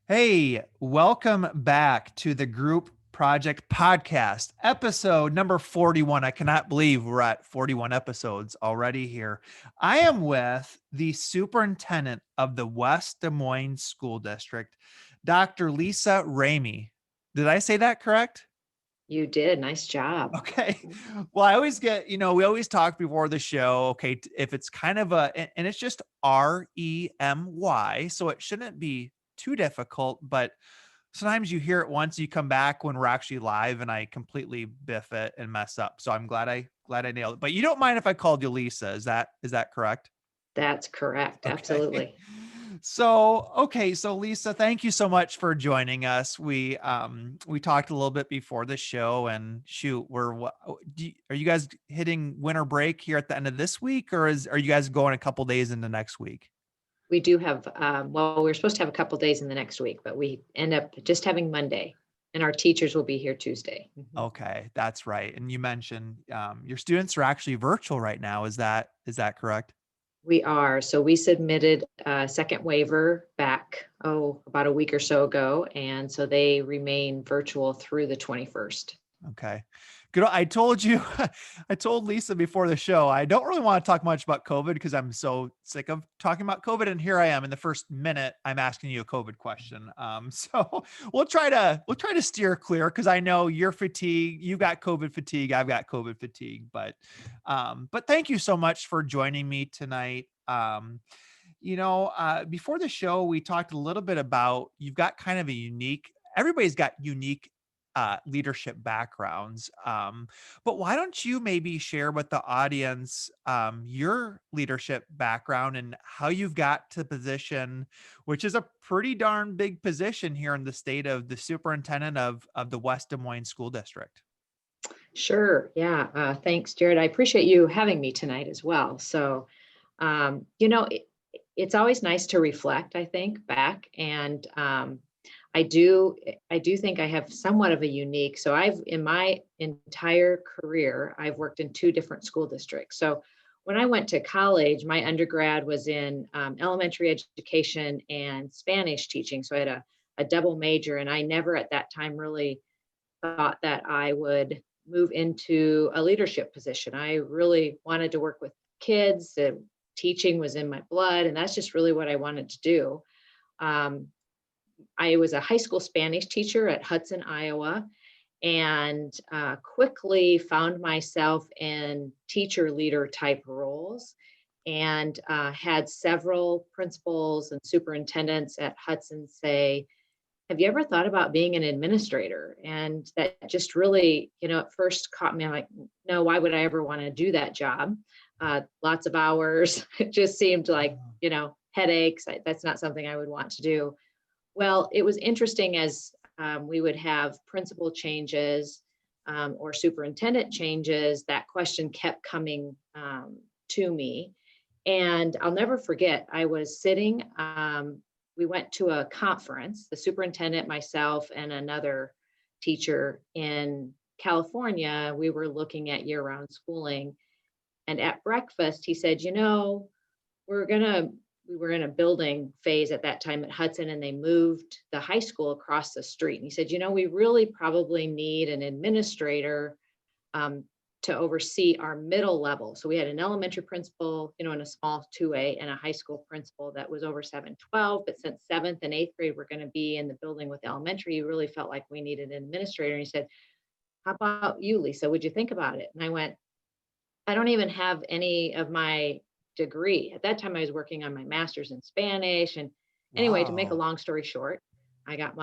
Hey, welcome back to the Group Project Podcast, episode number 41. I cannot believe we're at 41 episodes already here. I am with the superintendent of the West Des Moines School District, Dr. Lisa Remy. Did I say that correct? You did. Nice job. Okay. Well, I always get, we always talk before the show. Okay. If it's kind of and it's just Remy, so it shouldn't be too difficult, but sometimes you hear it once, you come back when we're actually live and I completely biff it and mess up. So I'm glad I nailed it. But you don't mind if I called you Lisa. Is that correct? That's correct. Okay. Absolutely. So Lisa, thank you so much for joining us. We talked a little bit before the show, and shoot, are you guys hitting winter break here at the end of this week, or are you guys going a couple days into next week? We do have, we're supposed to have a couple days in the next week, but we end up just having Monday, and our teachers will be here Tuesday. Mhm. Okay, that's right. And you mentioned your students are actually virtual right now. Is that correct? We are. So we submitted a second waiver back, about a week or so ago. And so they remain virtual through the 21st. Okay. Good. I told you, I told Lisa before the show, I don't really want to talk much about COVID because I'm so sick of talking about COVID. And here I am in the first minute, I'm asking you a COVID question. So we'll try to steer clear because I know you're fatigued. You got COVID fatigue. I've got COVID fatigue, but thank you so much for joining me tonight. Before the show, we talked a little bit about you've got kind of a unique, everybody's got unique leadership backgrounds. But why don't you maybe share with the audience your leadership background and how you've got to the position, which is a pretty darn big position here in the state of the superintendent of the West Des Moines School District. Sure. Yeah. Thanks, Jared. I appreciate you having me tonight as well. So, um, you know, it, it's always nice to reflect, I think, back. And I do think I have somewhat of a unique. So in my entire career, I've worked in two different school districts. So when I went to college, my undergrad was in elementary education and Spanish teaching. So I had a double major, and I never at that time really thought that I would move into a leadership position. I really wanted to work with kids. Teaching was in my blood, and that's just really what I wanted to do. Um, I was a high school Spanish teacher at Hudson, Iowa, and quickly found myself in teacher leader type roles, and had several principals and superintendents at Hudson say, have you ever thought about being an administrator? And that just really, at first caught me. I'm like, no, why would I ever want to do that job? Lots of hours. It just seemed like, headaches. That's not something I would want to do. Well, it was interesting as we would have principal changes or superintendent changes, that question kept coming to me. And I'll never forget, I was sitting, we went to a conference, the superintendent, myself, and another teacher in California. We were looking at year round schooling. And at breakfast, he said, we're going to we were in a building phase at that time at Hudson, and they moved the high school across the street. And he said, we really probably need an administrator to oversee our middle level. So we had an elementary principal, in a small 2A, and a high school principal that was over 712. But since 7th and 8th grade were going to be in the building with elementary, he really felt like we needed an administrator. And he said, how about you, Lisa? Would you think about it? And I went, I don't even have any of my degree. At that time, I was working on my master's in Spanish. And anyway, to make a Wow. long story short, I got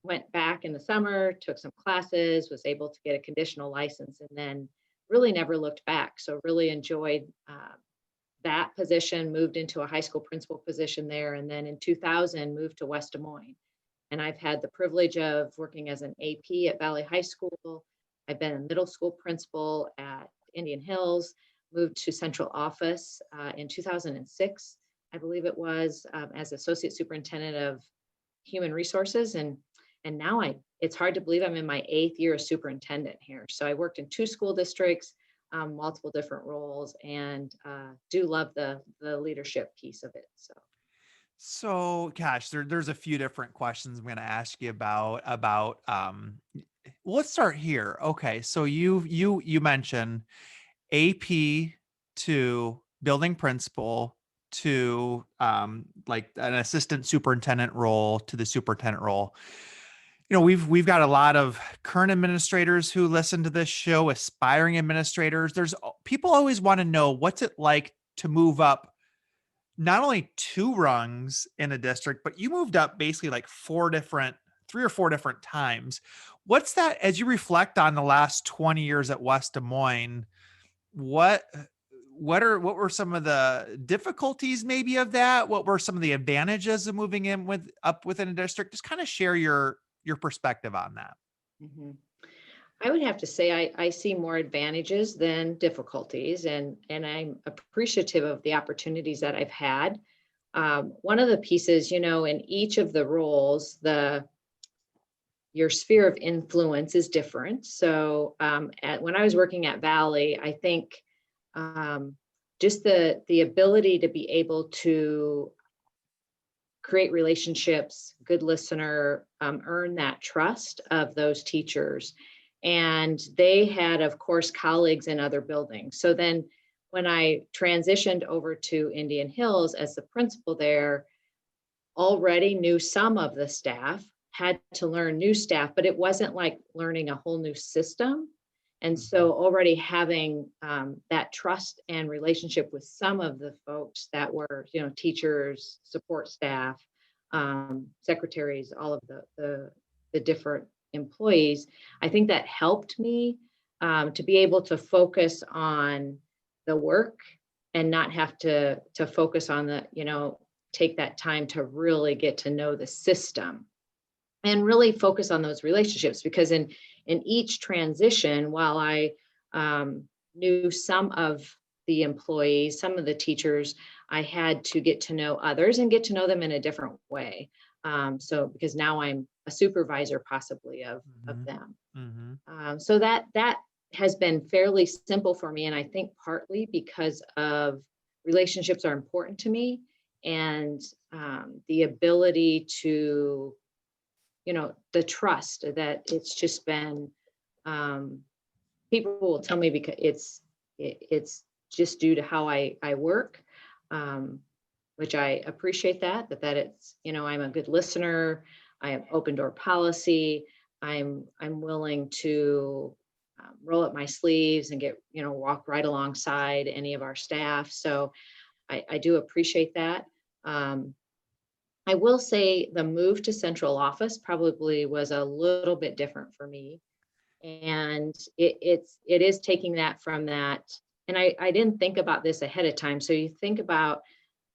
went back in the summer, took some classes, was able to get a conditional license, and then really never looked back. So really enjoyed that position, moved into a high school principal position there. And then in 2000, moved to West Des Moines. And I've had the privilege of working as an AP at Valley High School. I've been a middle school principal at Indian Hills, moved to central office in 2006, I believe it was, as associate superintendent of human resources. And now it's hard to believe I'm in my 8th year as superintendent here. So I worked in two school districts, multiple different roles, and do love the leadership piece of it. So So, gosh, there's a few different questions I'm going to ask you about. Well, let's start here. Okay, so you mentioned AP to building principal to like an assistant superintendent role to the superintendent role. We've got a lot of current administrators who listen to this show, aspiring administrators. People always want to know what's it like to move up not only two rungs in a district, but you moved up basically like three or four different times. What's that as you reflect on the last 20 years at West Des Moines? What what were some of the difficulties maybe of that? What were some of the advantages of moving in with up within a district? Just kind of share your perspective on that. Mhm. I would have to say I see more advantages than difficulties, and I'm appreciative of the opportunities that I've had. One of the pieces, in each of the roles, the your sphere of influence is different. So when I was working at Valley, I think um, just the ability to be able to create relationships, good listener, earn that trust of those teachers. And they had, of course, colleagues in other buildings. So then when I transitioned over to Indian Hills as the principal there, already knew some of the staff, had to learn new staff, but it wasn't like learning a whole new system. And Mhm. so already having that trust and relationship with some of the folks that were, teachers, support staff, secretaries, all of the different employees, I think that helped me to be able to focus on the work and not have to focus on take that time to really get to know the system and really focus on those relationships, because in each transition, while I knew some of the employees, some of the teachers, I had to get to know others and get to know them in a different way. So because now I'm a supervisor possibly of Mhm. them. Mhm. So that has been fairly simple for me, and I think partly because of relationships are important to me, and the ability to, the trust that it's just been. Um, People will tell me because it's just due to how I work, um, which I appreciate that it's, I'm a good listener. I have open door policy. I'm willing to roll up my sleeves and walk right alongside any of our staff. So I do appreciate that. Um, I will say the move to central office probably was a little bit different for me, and it is taking that from that. And I didn't think about this ahead of time. So you think about,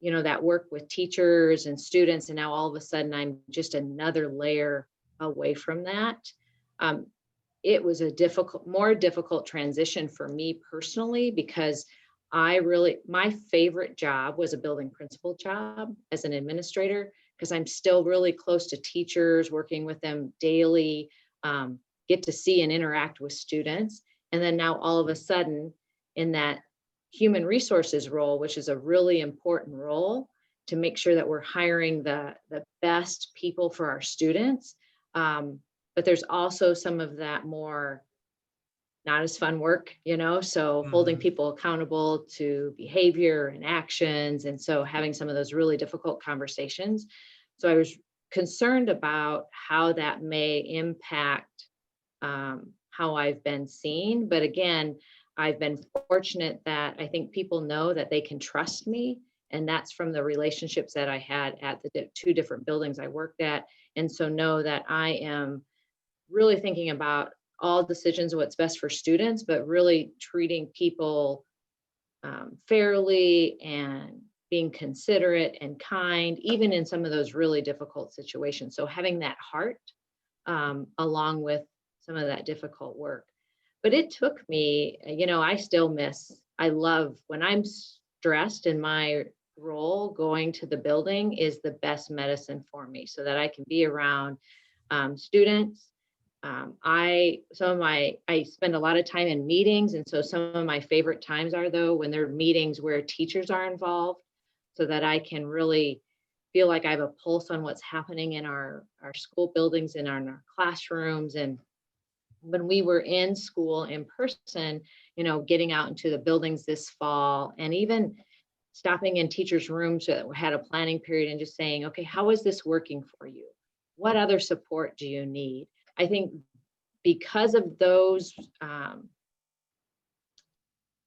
that work with teachers and students, and now all of a sudden I'm just another layer away from that. um, it was a more difficult transition for me personally, because my favorite job was a building principal job as an administrator, because I'm still really close to teachers, working with them daily, get to see and interact with students. And then now all of a sudden, in that human resources role, which is a really important role to make sure that we're hiring the best people for our students. But there's also some of that more not as fun work, so holding Mhm. people accountable to behavior and actions. And so having some of those really difficult conversations. So I was concerned about how that may impact how I've been seen. But again, I've been fortunate that I think people know that they can trust me. And that's from the relationships that I had at the two different buildings I worked at. And so know that I am really thinking about all decisions, what's best for students, but really treating people fairly and being considerate and kind, even in some of those really difficult situations. So having that heart along with some of that difficult work. But it took me, I love when I'm stressed in my role, going to the building is the best medicine for me so that I can be around students. I spend a lot of time in meetings. And so some of my favorite times are though when there are meetings where teachers are involved, so that I can really feel like I have a pulse on what's happening in our school buildings and in our classrooms. And when we were in school in person, getting out into the buildings this fall, and even stopping in teachers' rooms that had a planning period and just saying, okay, how is this working for you? What other support do you need? I think because of those,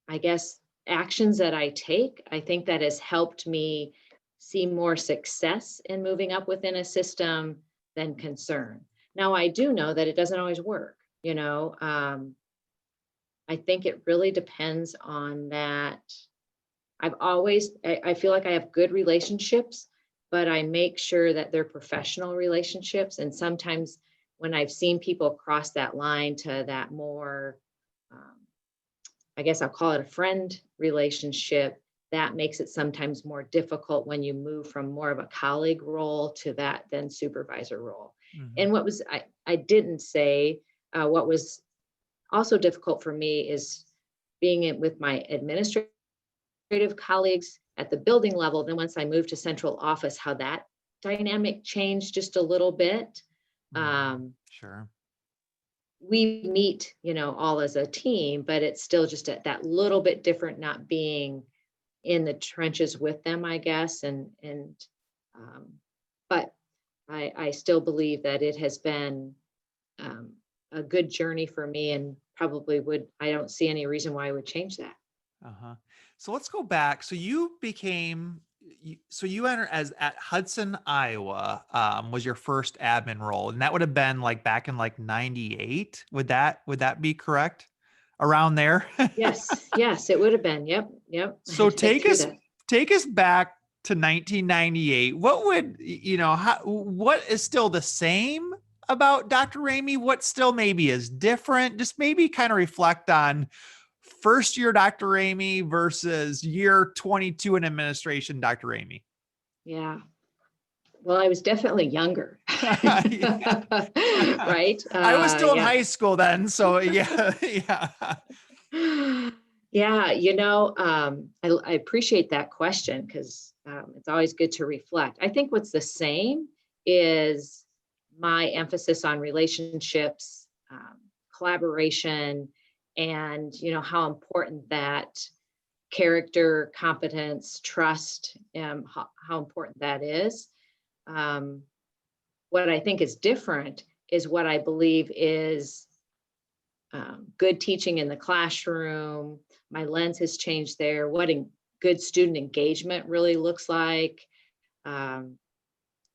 I guess, actions that I take, I think that has helped me see more success in moving up within a system than concern. Now, I do know that it doesn't always work. I think it really depends on that. I feel like I have good relationships, but I make sure that they're professional relationships. And sometimes when I've seen people cross that line to that more, um, I guess I'll call it a friend relationship, that makes it sometimes more difficult when you move from more of a colleague role to that then supervisor role. Mhm. And I didn't say, what was also difficult for me is being with my administrative colleagues at the building level. Then once I moved to central office, how that dynamic changed just a little bit. Mhm. Um, Sure. we meet, all as a team, but it's still just that little bit different, not being in the trenches with them, I guess. Um, but I still believe that it has been, um, a good journey for me, and I don't see any reason why I would change that. Uh-huh. So let's go back. So you enter as at Hudson, Iowa, was your first admin role, and that would have been like back in like 98. Would that be correct? Around there? Yes, yes, it would have been. Yep, yep. I So had to think through that. take us back to 1998. What would what is still the same about Dr. Ramey? What still maybe is different? Just maybe kind of reflect on first year Dr. Ramey versus year 22 in administration Dr. Ramey. Yeah. Well, I was definitely younger. Yeah. Right? I was still in Yeah. high school then, so yeah, yeah. Yeah, I appreciate that question because it's always good to reflect. I think what's the same is my emphasis on relationships, collaboration, and how important that character, competence, trust, how important that is. Um, what I think is different is what I believe is good teaching in the classroom. My lens has changed there. Good student engagement really looks like. Um,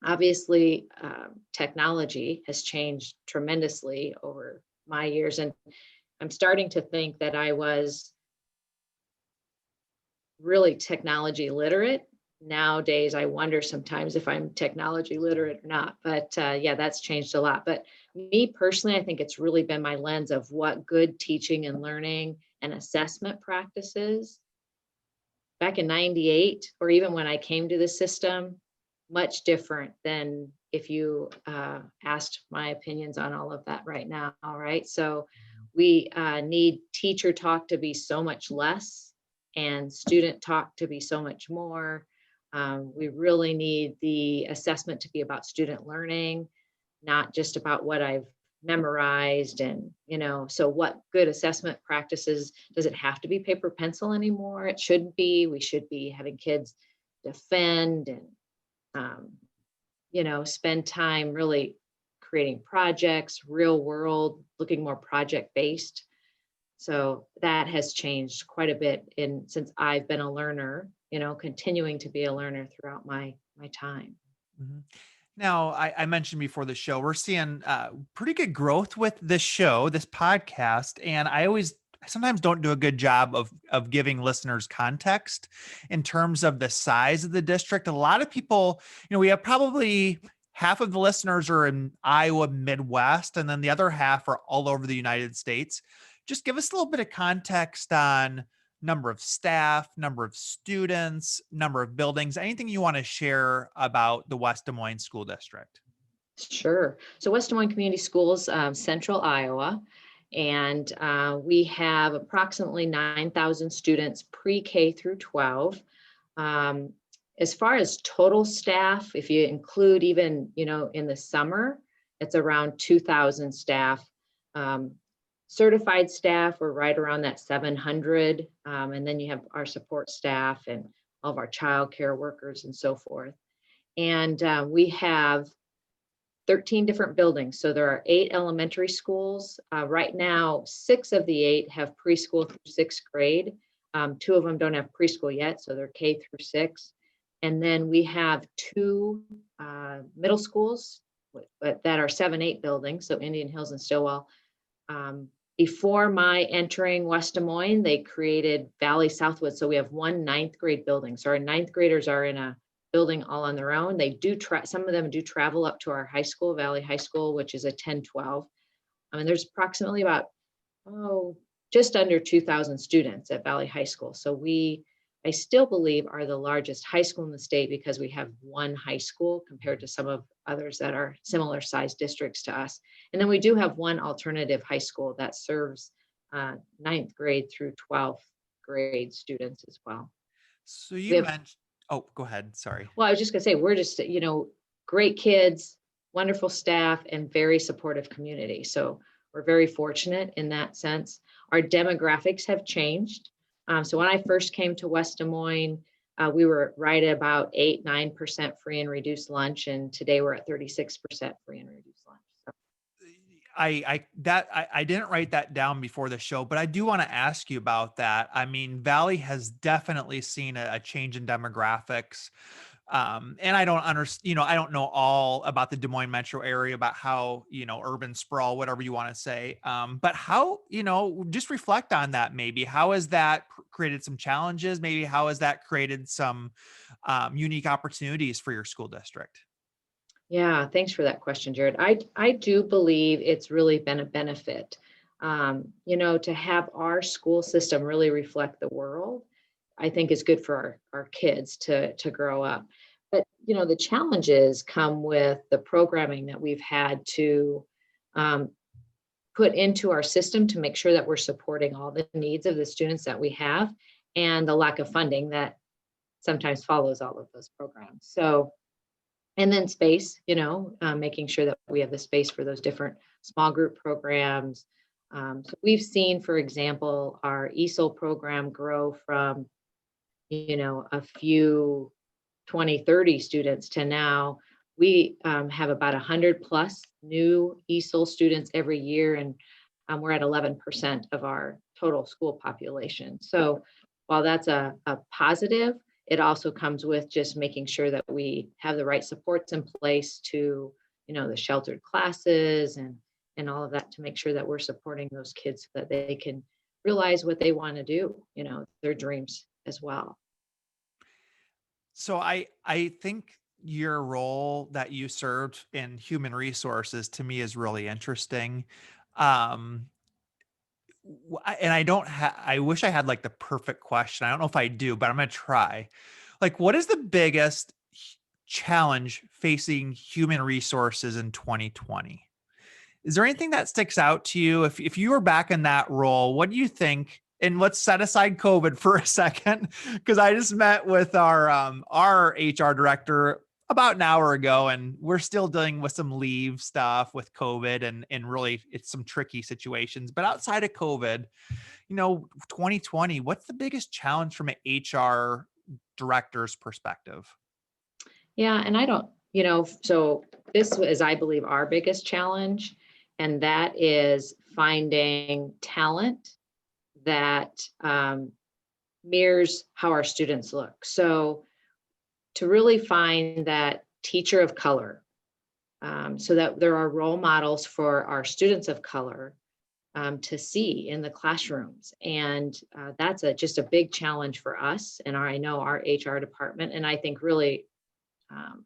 Obviously, technology has changed tremendously over my years, and I'm starting to think that I was really technology literate. Nowadays, I wonder sometimes if I'm technology literate or not. But yeah, that's changed a lot. But me personally, I think it's really been my lens of what good teaching and learning and assessment practices back in 98, or even when I came to the system, much different than if you asked my opinions on all of that right now. All right. So we need teacher talk to be so much less and student talk to be so much more. We really need the assessment to be about student learning, not just about what I've memorized. And so what good assessment practices? Does it have to be paper pencil anymore? It shouldn't be. We should be having kids defend and um, spend time really creating projects, real world, looking more project based. So that has changed quite a bit since I've been a learner, continuing to be a learner throughout my time. Mhm. Now, I mentioned before the show, we're seeing pretty good growth with this show, this podcast, and I sometimes don't do a good job of giving listeners context in terms of the size of the district. A lot of people, we have probably half of the listeners are in Iowa Midwest, and then the other half are all over the United States. Just give us a little bit of context on number of staff, number of students, number of buildings, anything you want to share about the West Des Moines School District. Sure. So West Des Moines Community Schools, Central Iowa, and we have approximately 9,000 students pre-K through 12. Um, as far as total staff, if you include even, in the summer, it's around 2,000 staff. Um, Certified staff, we're right around that 700. And then you have our support staff and all of our childcare workers and so forth. And we have 13 different buildings. So there are 8 elementary schools. Right now, 6 of the 8 have preschool through 6th grade. 2 of them don't have preschool yet, so they're K through 6. And then we have 2 middle schools that are 7-8 buildings, so Indian Hills and Stillwell. Before my entering West Des Moines, they created Valley Southwood. So we have 1 9th grade building. So our 9th graders are in a building all on their own. They do some of them do travel up to our high school, Valley High School, which is a 10-12. I mean, there's approximately about, just under 2,000 students at Valley High School. So I still believe, are the largest high school in the state because we have 1 high school compared to some of others that are similar sized districts to us. And then we do have 1 alternative high school that serves 9th grade through 12th grade students as well. So We you have, mentioned, oh, go ahead. Sorry. well, I was just gonna say, we're just, great kids, wonderful staff, and very supportive community. So we're very fortunate in that sense. Our demographics have changed. So when I first came to West Des Moines, we were right at about 8-9% free and reduced lunch, and today we're at 36% free and reduced lunch. So, I didn't write that down before the show, but I do want to ask you about that. I mean, Valley has definitely seen a change in demographics. And I don't understand, I don't know all about the Des Moines metro area, about how, urban sprawl, whatever you want to say. But how, just reflect on that. Maybe how has that created some challenges? Maybe how has that created some unique opportunities for your school district? yeah, thanks for that question, Jared. I do believe it's really been a benefit, to have our school system really reflect the world. I think is good for our kids to grow up. But the challenges come with the programming that we've had to um, put into our system to make sure that we're supporting all the needs of the students that we have, and the lack of funding that sometimes follows all of those programs. So, and then space, making sure that we have the space for those different small group programs. So we've seen, for example, our ESOL program grow from a few 20, 30 students to now we have about 100 plus new ESOL students every year. And we're at 11% of our total school population. So while that's a positive, it also comes with just making sure that we have the right supports in place to, the sheltered classes and all of that, to make sure that we're supporting those kids so that they can realize what they want to do, their dreams as well. So I think your role that you served in human resources to me is really interesting. Um, and I don't I wish I had like the perfect question. I don't know if I do, but I'm going to try. Like, what is the biggest challenge facing human resources in 2020? Is there anything that sticks out to you? If you were back in that role, what do you think? And let's set aside COVID for a second, because I just met with our HR director about an hour ago, and we're still dealing with some leave stuff with COVID, and really it's some tricky situations. But outside of COVID, 2020, what's the biggest challenge from an HR director's perspective? Yeah, and I don't, so this is, I believe, our biggest challenge, and that is finding talent that mirrors how our students look. So to really find that teacher of color, so that there are role models for our students of color to see in the classrooms. And that's just a big challenge for us and I know our HR department, and I think really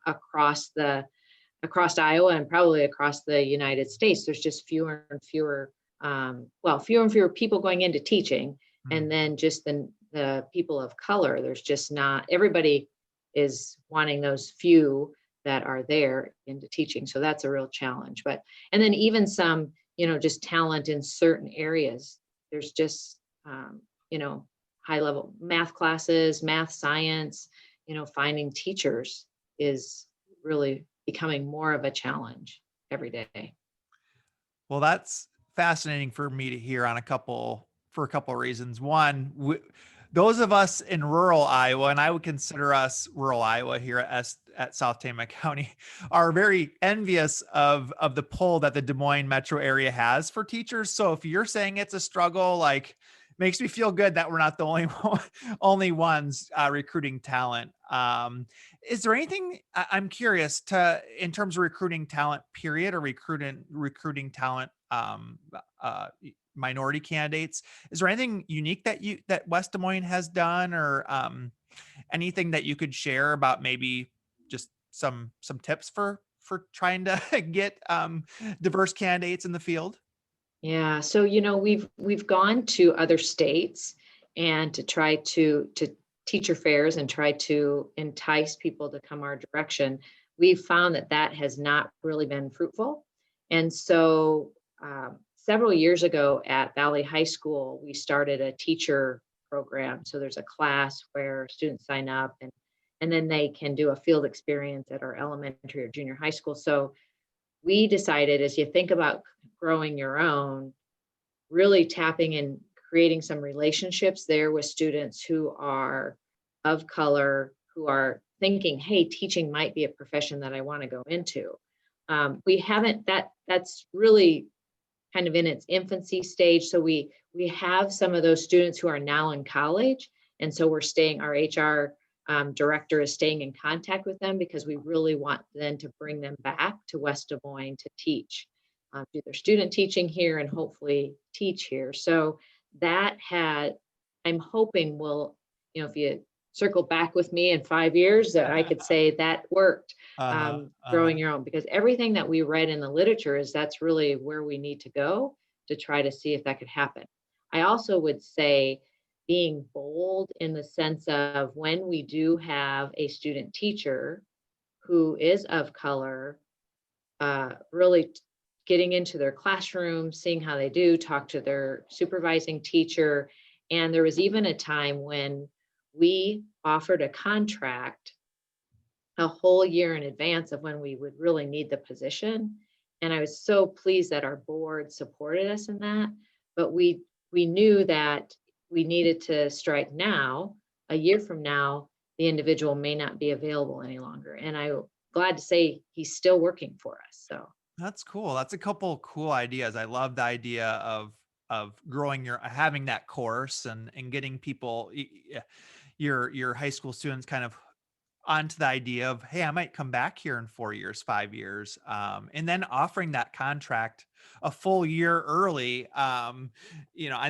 across Iowa and probably across the United States. There's just fewer and fewer, fewer and fewer people going into teaching, and then just the people of color. There's just not everybody is wanting those few that are there into teaching. So that's a real challenge. And then even some, just talent in certain areas. There's just, high level math classes, math, science, finding teachers is really becoming more of a challenge every day. Well, that's fascinating for me to hear on a couple of reasons. One, those of us in rural Iowa, and I would consider us rural Iowa here at South Tama County, are very envious of the pull that the Des Moines metro area has for teachers. So if you're saying it's a struggle, like, makes me feel good that we're not the only ones recruiting talent. Is there anything I'm curious to in terms of recruiting talent, period, or recruiting talent, minority candidates? Is there anything unique that West Des Moines has done, or anything that you could share about maybe just some tips for trying to get diverse candidates in the field? Yeah, so we've gone to other states and to try to teacher fairs and try to entice people to come our direction. We've found that that has not really been fruitful. And so several years ago at Valley High School, we started a teacher program. So there's a class where students sign up, and then they can do a field experience at our elementary or junior high school. So we decided, as you think about growing your own, really tapping and creating some relationships there with students who are of color, who are thinking, hey, teaching might be a profession that I want to go into. We haven't that's really kind of in its infancy stage. So we have some of those students who are now in college, and so we're staying. Our HR director is staying in contact with them because we really want then to bring them back to West Des Moines to teach, do their student teaching here, and hopefully teach here. So that had, I'm hoping will, if you circle back with me in 5 years, that I could say that worked. Uh-huh. Growing Uh-huh. your own, because everything that we read in the literature is that's really where we need to go to try to see if that could happen. I also would say being bold in the sense of when we do have a student teacher who is of color, really getting into their classroom, seeing how they do, talk to their supervising teacher. And there was even a time when we offered a contract a whole year in advance of when we would really need the position. And I was so pleased that our board supported us in that. But we knew that we needed to strike now. A year from now, the individual may not be available any longer. And I'm glad to say he's still working for us. So That's cool. That's a couple cool ideas. I love the idea of growing your having that course and getting people your high school students kind of onto the idea of, hey, I might come back here in 4 years, 5 years, and then offering that contract a full year early. I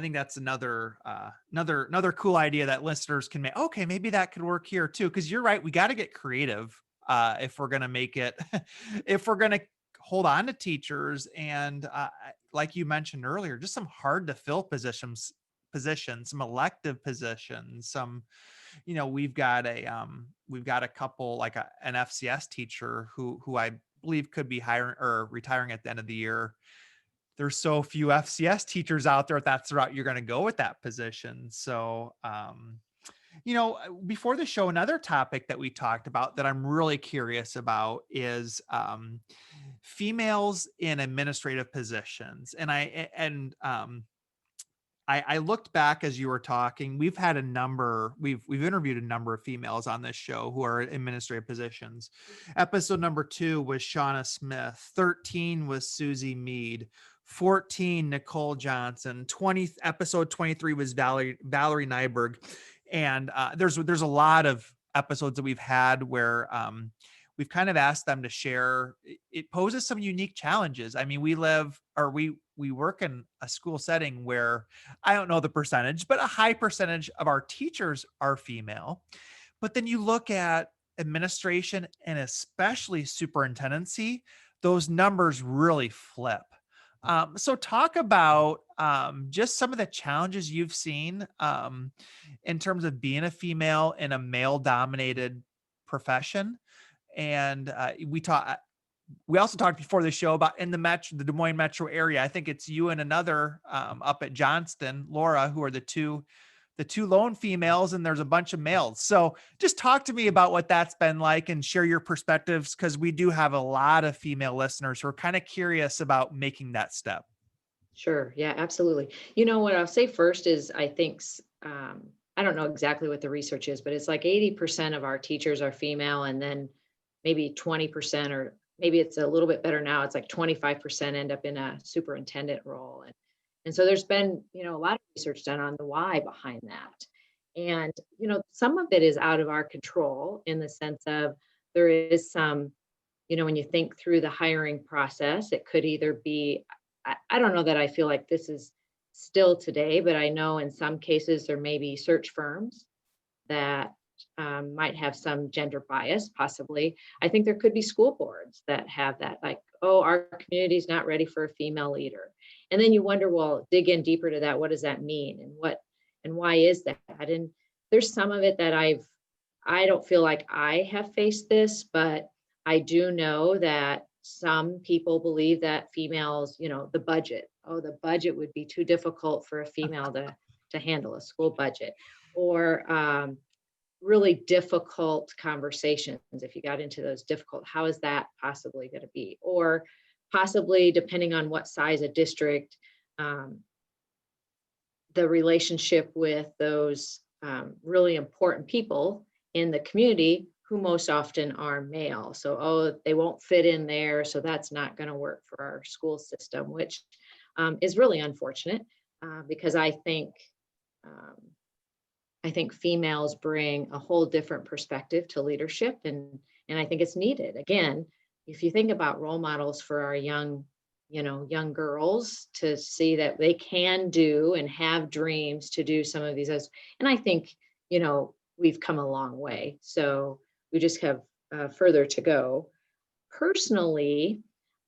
think that's another cool idea that listeners can make. Okay, maybe that could work here too. Because you're right, we got to get creative if we're gonna make it, if we're gonna hold on to teachers. And like you mentioned earlier, just some hard to fill positions, some elective positions, some we've got a couple like an FCS teacher who I believe could be hiring or retiring at the end of the year. There's so few FCS teachers out there if that's the route you're going to go with that position. So before the show, another topic that we talked about that I'm really curious about is females in administrative positions. I looked back as you were talking. We've interviewed a number of females on this show who are in administrative positions. Episode number 2 was Shauna Smith. 13 was Susie Mead. 14 Nicole Johnson. Episode 23 was Valerie Nyberg. And there's a lot of episodes that we've had where we've kind of asked them to share. It poses some unique challenges. I mean, we work in a school setting where I don't know the percentage, but a high percentage of our teachers are female. But then you look at administration and especially superintendency, those numbers really flip. So talk about just some of the challenges you've seen in terms of being a female in a male dominated profession. And we also talked before the show about in the Des Moines metro area. I think it's you and another up at Johnston, Laura, who are the two the two lone females and there's a bunch of males. So just talk to me about what that's been like and share your perspectives, because we do have a lot of female listeners who are kind of curious about making that step. Sure. Yeah, absolutely. You know, what I'll say first is I think, I don't know exactly what the research is, but it's like 80% of our teachers are female, and then maybe 20%, or maybe it's a little bit better now. It's like 25% end up in a superintendent role. And so there's been, a lot of research done on the why behind that. And, some of it is out of our control in the sense of there is some, when you think through the hiring process, it could either be, I don't know that I feel like this is still today, but I know in some cases there may be search firms that might have some gender bias, possibly. I think there could be school boards that have that, like, oh, our community is not ready for a female leader. And then you wonder, well, dig in deeper to that. What does that mean? And why is that? And there's some of it that I don't feel like I have faced this, but I do know that some people believe that females, the budget would be too difficult for a female to handle a school budget, or really difficult conversations. If you got into those difficult, how is that possibly going to be? Or possibly, depending on what size a district, um, the relationship with those really important people in the community who most often are male. So, oh, they won't fit in there, so that's not going to work for our school system, which is really unfortunate, because um, I think females bring a whole different perspective to leadership, and I think it's needed. Again, if you think about role models for our young girls, to see that they can do and have dreams to do some of these, and I think, we've come a long way. So we just have further to go. Personally,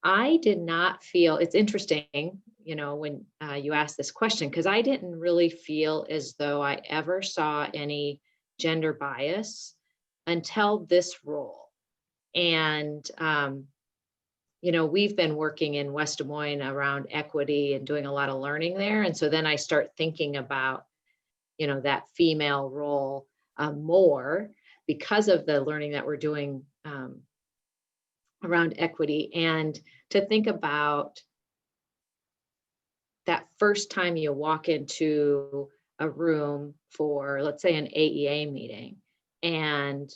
I did not feel, it's interesting, when you asked this question, because I didn't really feel as though I ever saw any gender bias until this role. And, we've been working in West Des Moines around equity and doing a lot of learning there. And so then I start thinking about, that female role more, because of the learning that we're doing around equity. And to think about that first time you walk into a room for, let's say, an AEA meeting, and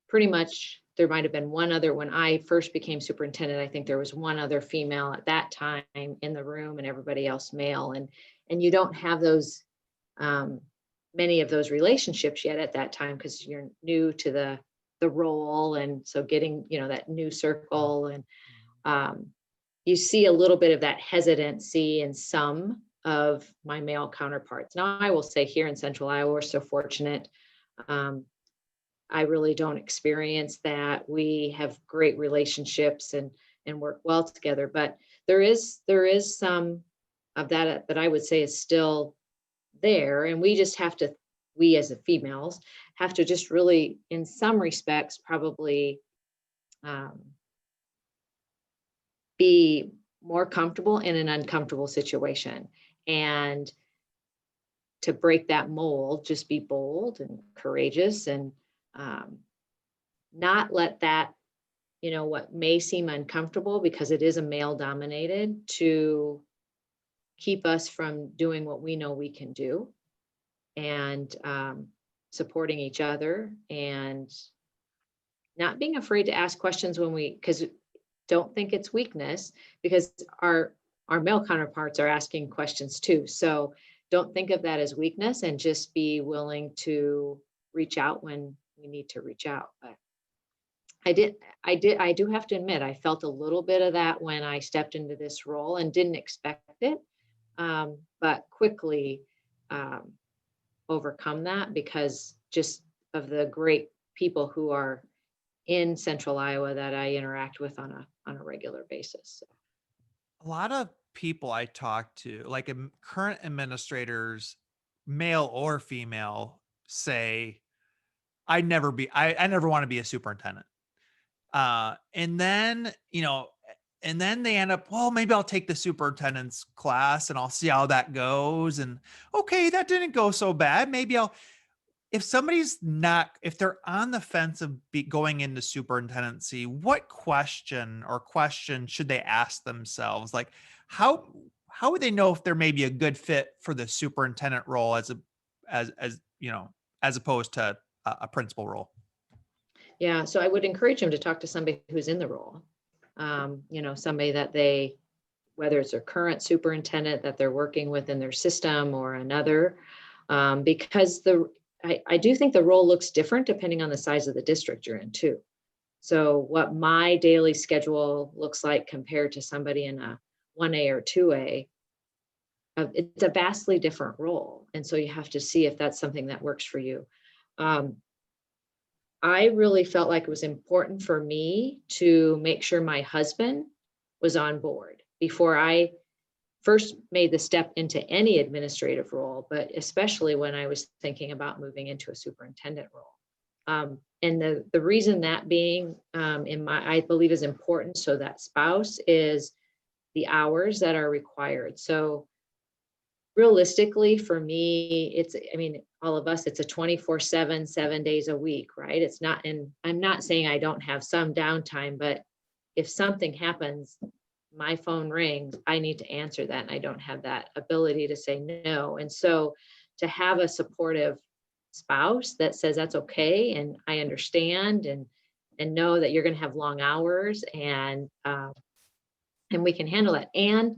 pretty much there might have been one other, when I first became superintendent, I think there was one other female at that time in the room and everybody else male. And you don't have those, many of those relationships yet at that time, because you're new to the role. And so getting, that new circle, and you see a little bit of that hesitancy in some of my male counterparts. Now, I will say here in Central Iowa, we're so fortunate. I really don't experience that. We have great relationships and work well together, but there is some of that I would say is still there. And we just have to, we as a females have to just really, in some respects, probably um, be more comfortable in an uncomfortable situation. And to break that mold, just be bold and courageous, and um, not let that, what may seem uncomfortable, because it is a male dominated, to keep us from doing what we know we can do, and supporting each other, and not being afraid to ask questions because don't think it's weakness, because our male counterparts are asking questions too. So don't think of that as weakness, and just be willing to reach out when we need to reach out. But I do have to admit, I felt a little bit of that when I stepped into this role and didn't expect it, but quickly um, overcome that, because just of the great people who are in Central Iowa that I interact with on a regular basis. So, A lot of people I talk to, like current administrators, male or female, say, I never want to be a superintendent. And then, and then they end up, well, maybe I'll take the superintendent's class and I'll see how that goes. And okay, that didn't go so bad. Maybe I'll, if somebody's not, if they're on the fence of going into superintendency, what question or question should they ask themselves? Like, how how would they know if they're maybe a good fit for the superintendent role as as opposed to a principal role? Yeah, so I would encourage them to talk to somebody who's in the role. Somebody that they, whether it's their current superintendent that they're working with in their system or another, because I do think the role looks different depending on the size of the district you're in too. So what my daily schedule looks like compared to somebody in a 1A or 2A, it's a vastly different role. And so you have to see if that's something that works for you. Um, I really felt like it was important for me to make sure my husband was on board before I first made the step into any administrative role, but especially when I was thinking about moving into a superintendent role. And the reason that being I believe is important. So that spouse is the hours that are required. So realistically for me, I mean, all of us, it's a 24/7, 7 days a week, right? It's not, and I'm not saying I don't have some downtime, but if something happens, my phone rings, I need to answer that. And I don't have that ability to say no. And so to have a supportive spouse that says that's okay and I understand and know that you're going to have long hours and we can handle it, and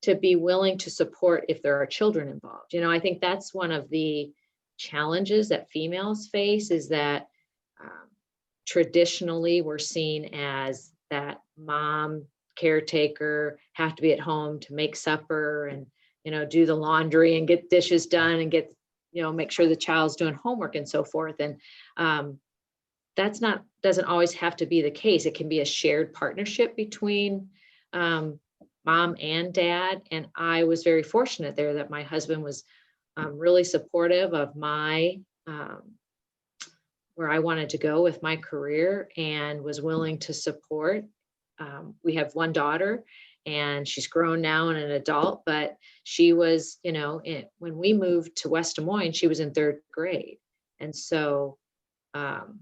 to be willing to support if there are children involved. I think that's one of the challenges that females face is that um, traditionally we're seen as that mom caretaker, have to be at home to make supper and do the laundry and get dishes done and get make sure the child's doing homework and so forth. And that's not doesn't always have to be the case. It can be a shared partnership between um, mom and dad. And I was very fortunate there that my husband was really supportive of my where I wanted to go with my career and was willing to support. We have one daughter and she's grown now and an adult, but she was, when we moved to West Des Moines, she was in third grade. And so um,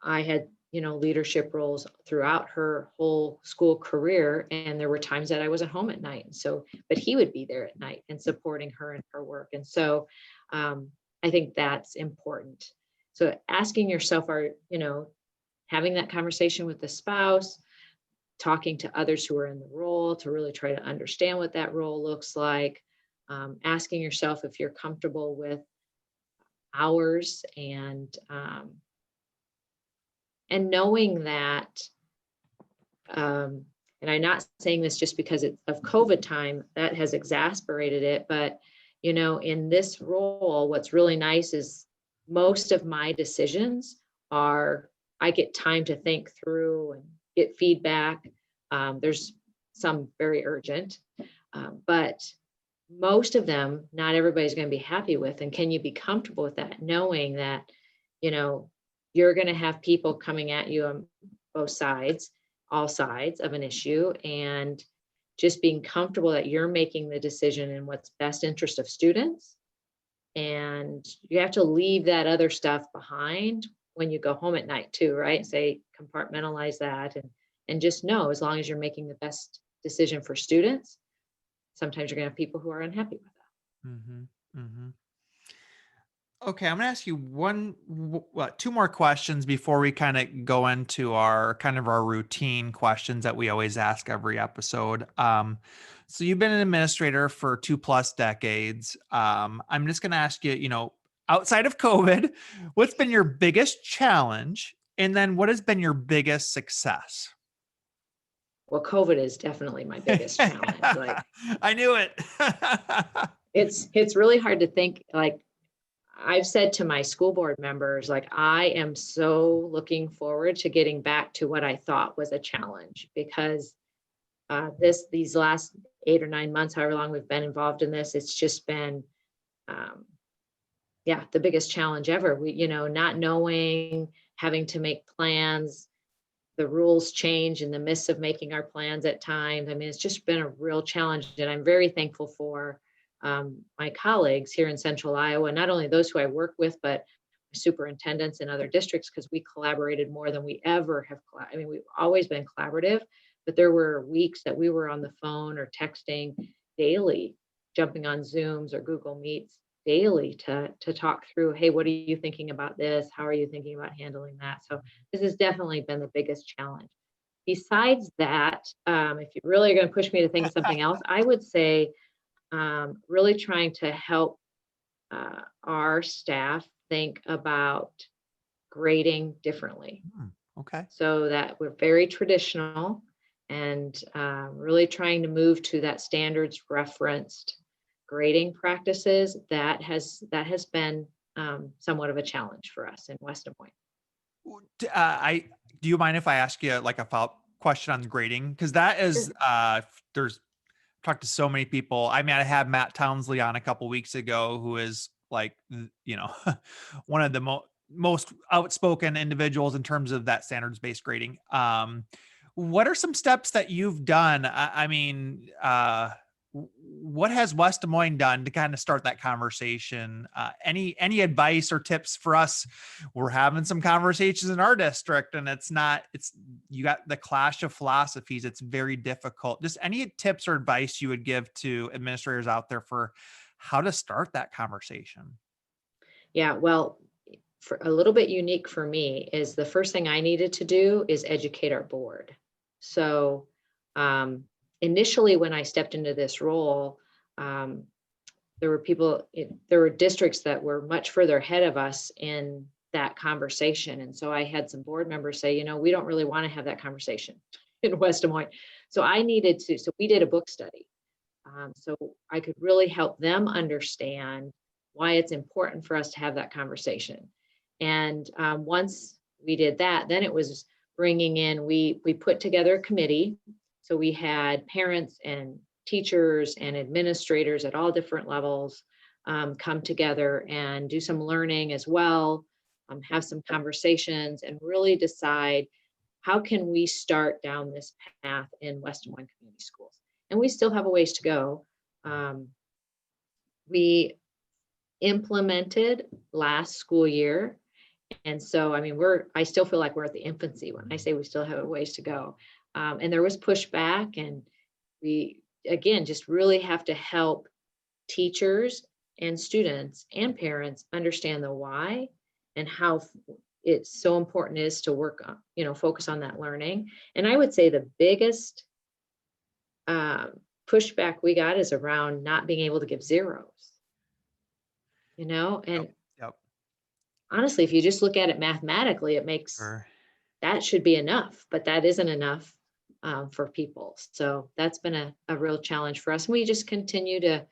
I had, leadership roles throughout her whole school career. And there were times that I was at home at night. And so, but he would be there at night and supporting her in her work. And so I think that's important. So asking yourself, having that conversation with the spouse, talking to others who are in the role to really try to understand what that role looks like, asking yourself if you're comfortable with hours and knowing that, and I'm not saying this just because of COVID time, that has exacerbated it, but in this role, what's really nice is most of my decisions I get time to think through and get feedback. There's some very urgent, but most of them, not everybody's going to be happy with. And can you be comfortable with that, knowing that, you're going to have people coming at you on both sides, all sides of an issue, and just being comfortable that you're making the decision in what's best interest of students. And you have to leave that other stuff behind when you go home at night too, right? Say, compartmentalize that and just know, as long as you're making the best decision for students, sometimes you're going to have people who are unhappy with that. Mm-hmm. Mm-hmm. Okay, I'm gonna ask you two more questions before we kind of go into our routine questions that we always ask every episode. So you've been an administrator for 2+ decades. I'm just gonna ask you, outside of COVID, what's been your biggest challenge, and then what has been your biggest success? Well, COVID is definitely my biggest challenge. Like I knew it. it's really hard to think, like I've said to my school board members, like, I am so looking forward to getting back to what I thought was a challenge, because these last 8 or 9 months, however long we've been involved in this, it's just been, um, yeah, the biggest challenge ever. We, not knowing, having to make plans, the rules change in the midst of making our plans at times. I mean, it's just been a real challenge, and I'm very thankful for my colleagues here in Central Iowa, not only those who I work with, but superintendents in other districts, because we collaborated more than we ever have. I mean, we've always been collaborative, but there were weeks that we were on the phone or texting daily, jumping on Zooms or Google Meets daily to talk through, hey, what are you thinking about this? How are you thinking about handling that? So this has definitely been the biggest challenge. Besides that, if you really are going to push me to think of something else, I would say really trying to help our staff think about grading differently, Okay. so that we're very traditional and really trying to move to that standards referenced grading practices. That has been somewhat of a challenge for us in West Des Moines. I do you mind if I ask you like a follow-up question on the grading? Because that is Sure. there's talked to so many people. I mean, I had Matt Townsley on a couple weeks ago, who is like, one of the most outspoken individuals in terms of that standards-based grading. What are some steps that you've done? I mean, what has West Des Moines done to kind of start that conversation? Any advice or tips for us? We're having some conversations in our district, and it's you got the clash of philosophies. It's very difficult. Just any tips or advice you would give to administrators out there for how to start that conversation? Yeah, well, for a little bit unique for me is the first thing I needed to do is educate our board. So um, initially, when I stepped into this role, um, there were districts that were much further ahead of us in that conversation. And so I had some board members say, we don't really want to have that conversation in West Des Moines. So we did a book study. So I could really help them understand why it's important for us to have that conversation. And once we did that, then it was bringing in, we put together a committee. So we had parents and teachers and administrators at all different levels come together and do some learning as well, have some conversations, and really decide how can we start down this path in West Des Moines Community Schools. And we still have a ways to go. We implemented last school year. And so, I mean, I still feel like we're at the infancy when I say we still have a ways to go. And there was pushback, and we, again, just really have to help teachers and students and parents understand the why and how it's so important is to work on, focus on that learning. And I would say the biggest pushback we got is around not being able to give zeros, Yep. and Yep. honestly, if you just look at it mathematically, it makes Sure. that should be enough, but that isn't enough for people. So that's been a real challenge for us. And we just continue to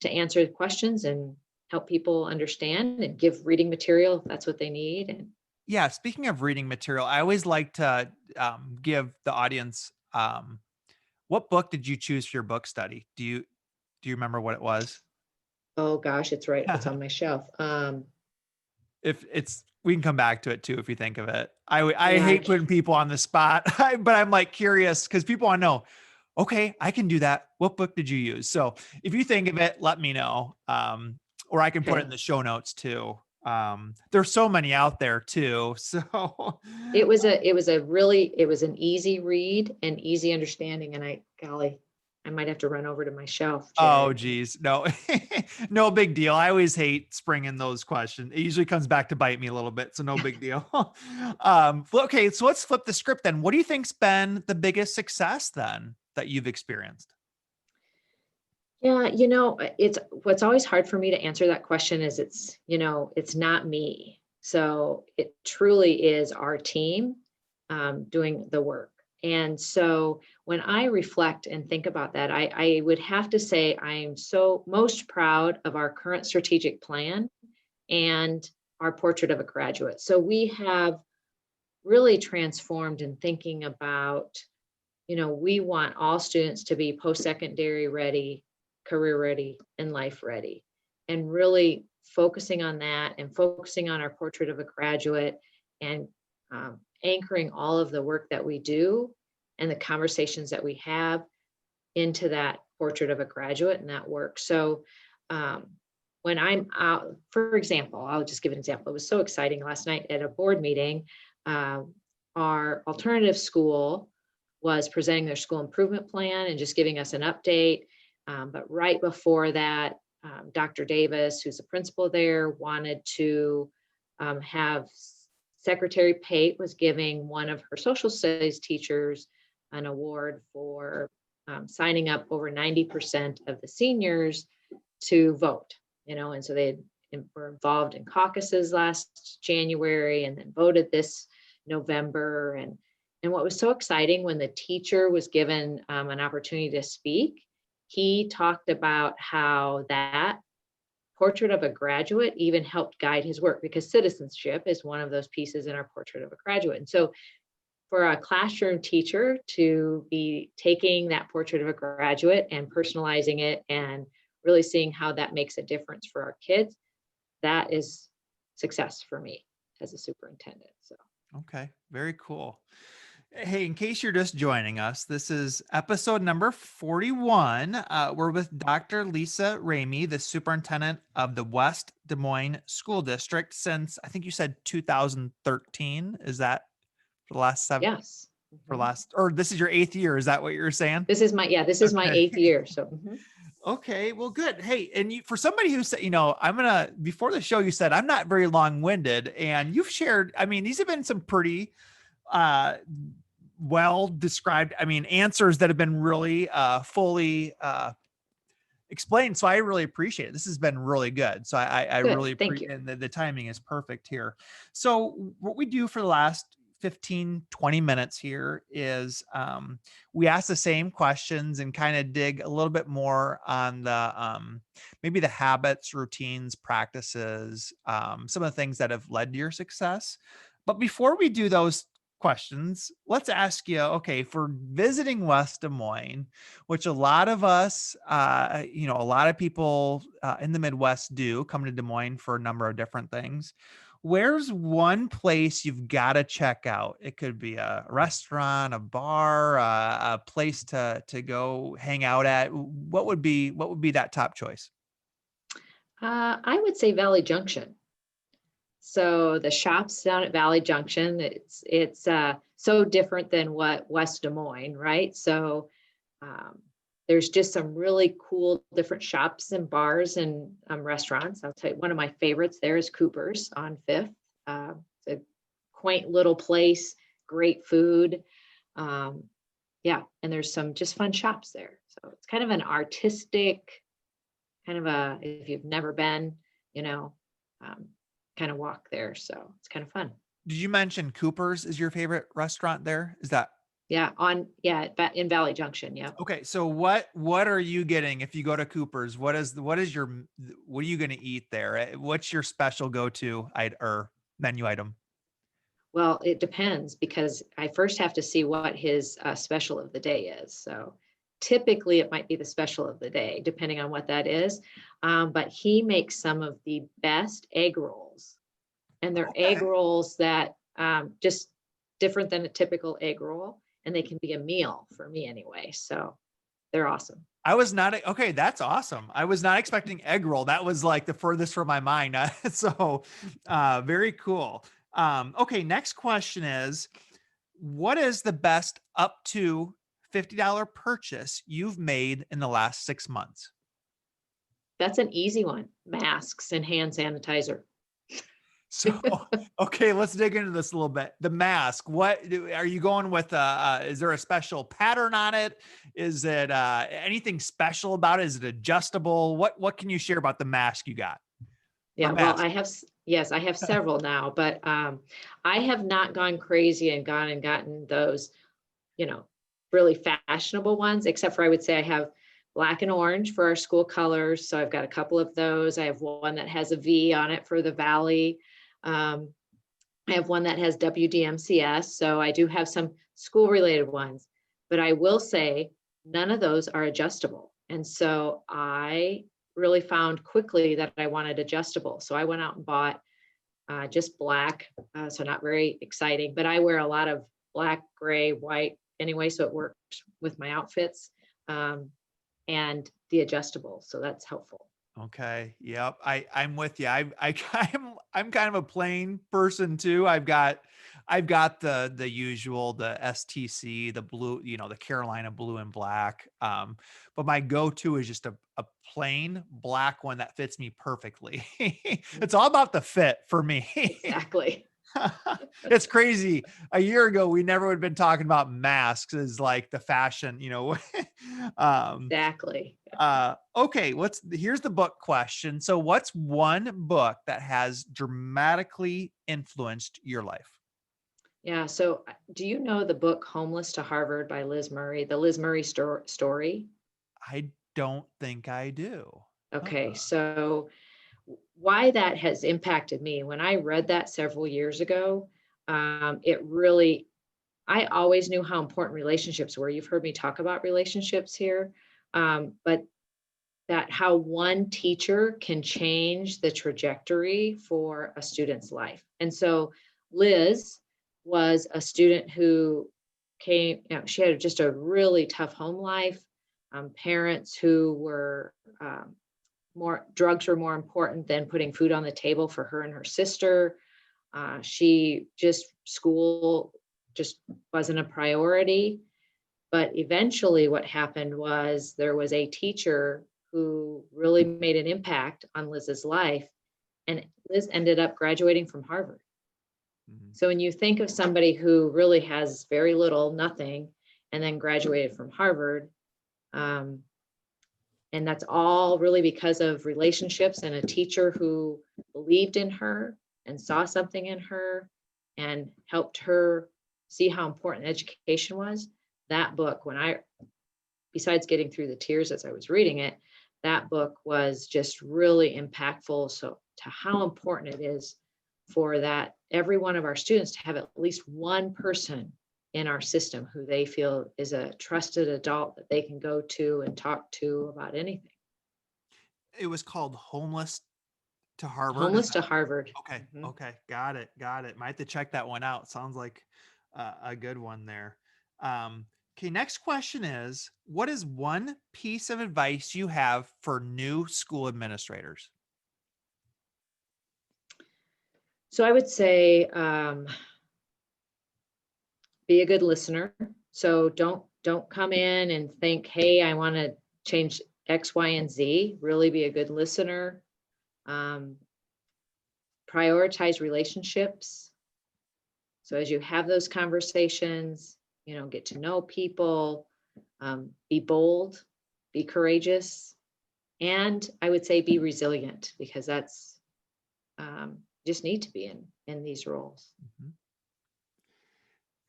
answer the questions and help people understand and give reading material if that's what they need. And Yeah. Speaking of reading material, I always like to give the audience, what book did you choose for your book study? Do you remember what it was? oh gosh, it's on my shelf. If it's we can come back to it too if you think of it. I Yeah, hate putting people on the spot, but I'm like curious because people want to know. Okay, I can do that. What book did you use? So if you think of it, let me know, or I can put it okay. in the show notes too. There's so many out there too. So It was an easy read and easy understanding. And golly, I might have to run over to my shelf, oh Jared. geez, no, no big deal. I always hate springing those questions. It usually comes back to bite me a little bit, so no big deal. Well, okay, so let's flip the script then. What do you think's been the biggest success then that you've experienced? Yeah, it's what's always hard for me to answer that question is it's not me. So it truly is our team doing the work. And so when I reflect and think about that, I would have to say I'm so most proud of our current strategic plan and our portrait of a graduate. So we have really transformed in thinking about, we want all students to be post-secondary ready, career ready, and life ready. And really focusing on that and focusing on our portrait of a graduate and anchoring all of the work that we do and the conversations that we have into that portrait of a graduate and that work. So um, when I'm out, for example, I'll just give an example. It was so exciting last night at a board meeting. Uh, our alternative school was presenting their school improvement plan and just giving us an update. But right before that, Dr. Davis, who's the principal there, wanted to have Secretary Pate was giving one of her social studies teachers an award for signing up over 90% of the seniors to vote, and so they were involved in caucuses last January and then voted this November. And what was so exciting when the teacher was given an opportunity to speak, he talked about how that portrait of a graduate even helped guide his work, because citizenship is one of those pieces in our portrait of a graduate. And so for a classroom teacher to be taking that portrait of a graduate and personalizing it and really seeing how that makes a difference for our kids, that is success for me as a superintendent. So Okay, very cool. Hey, in case you're just joining us, this is episode number 41. We're with Dr. Lisa Remy, the superintendent of the West Des Moines School District since I think you said 2013. Is that for the last yes. Mhm. or this is your 8th year? Is that what you're saying? This is my Okay. 8th year. So Okay, well, good. Hey, and for somebody who said, before the show, you said I'm not very long-winded, and you've shared, I mean, these have been some pretty uh well described, I mean, answers that have been really fully explained. So I really appreciate it. This has been really good. So I good. really Thank you. appreciate, and the timing is perfect here. So what we do for the last 15, 20 minutes here is we ask the same questions and kind of dig a little bit more on the maybe the habits, routines, practices, some of the things that have led to your success. But before we do those questions, let's ask you, okay, for visiting West Des Moines, which a lot of us, a lot of people in the Midwest do come to Des Moines for a number of different things. Where's one place you've got to check out? It could be a restaurant, a bar, a place to go hang out at. What would be that top choice? I would say Valley Junction. So the shops down at Valley Junction, it's so different than what West Des Moines, right? So um, there's just some really cool different shops and bars and restaurants. I'll tell you, one of my favorites there is Cooper's on Fifth. It's a quaint little place, great food. Um, yeah, and there's some just fun shops there. So it's kind of an artistic, kind of if you've never been, you know, um, kind of walk there. So it's kind of fun. Did you mention Cooper's is your favorite restaurant there? Is that In Valley Junction. Yeah. okay? So what are you getting if you go to Cooper's? What are you going to eat there? What's your special go-to or menu item? Well, it depends because I first have to see what his special of the day is. So typically it might be the special of the day, depending on what that is. But he makes some of the best egg rolls, and they're egg Okay. rolls that just different than a typical egg roll, and they can be a meal for me anyway. So they're awesome. I was not okay. That's awesome. I was not expecting egg roll. That was like the furthest from my mind. So, very cool. Okay. Next question is, what is the best up to $50 purchase you've made in the last 6 months? That's an easy one. Masks and hand sanitizer. So, okay, let's dig into this a little bit. The mask, are you going with? Is there a special pattern on it? Is it anything special about it? Is it adjustable? What can you share about the mask you got? Or Yeah, well, mask? yes, I have several now, but I have not gone crazy and gone and gotten those, you know, really fashionable ones, except for I would say I have black and orange for our school colors. So I've got a couple of those. I have one that has a V on it for the Valley. Um, I have one that has WDMCS. So I do have some school related ones, but I will say none of those are adjustable. And so I really found quickly that I wanted adjustable. So I went out and bought just black, so not very exciting. But I wear a lot of black, gray, white anyway, so it works with my outfits, and the adjustable. So that's helpful. Okay. Yep. I'm with you. I'm kind of a plain person too. I've got the usual, the STC, the blue, the Carolina blue and black. But my go-to is just a plain black one that fits me perfectly. It's all about the fit for me. Exactly. It's crazy. A year ago, we never would have been talking about masks as like the fashion, um, Exactly. okay, here's the book question. So what's one book that has dramatically influenced your life? Yeah. So, do you know the book Homeless to Harvard by Liz Murray, the Liz Murray story? I don't think I do. Okay. Uh-uh. So, why that has impacted me when I read that several years ago, it really, I always knew how important relationships were. You've heard me talk about relationships here, but that how one teacher can change the trajectory for a student's life. And so Liz was a student who she had just a really tough home life, parents who were more drugs were more important than putting food on the table for her and her sister. She just school just wasn't a priority. But eventually, what happened was there was a teacher who really made an impact on Liz's life, and Liz ended up graduating from Harvard. Mhm. So when you think of somebody who really has very little, nothing, and then graduated from Harvard, um, and that's all really because of relationships and a teacher who believed in her and saw something in her and helped her see how important education was. That book, besides getting through the tears as I was reading it, that book was just really impactful. So, to how important it is for that every one of our students to have at least one person in our system who they feel is a trusted adult that they can go to and talk to about anything. It was called Homeless to Harvard. Is Homeless to that Harvard. okay? Mhm. Okay, got it, got it. Might have to check that one out. Sounds like a good one there. Okay, next question is, what is one piece of advice you have for new school administrators? So I would say be a good listener. So don't come in and think, hey, I want to change X, Y, and Z. Really be a good listener. Um, Prioritize relationships. So as you have those conversations, get to know people, be bold, be courageous, and I would say be resilient because that's just need to be in these roles. Mhm.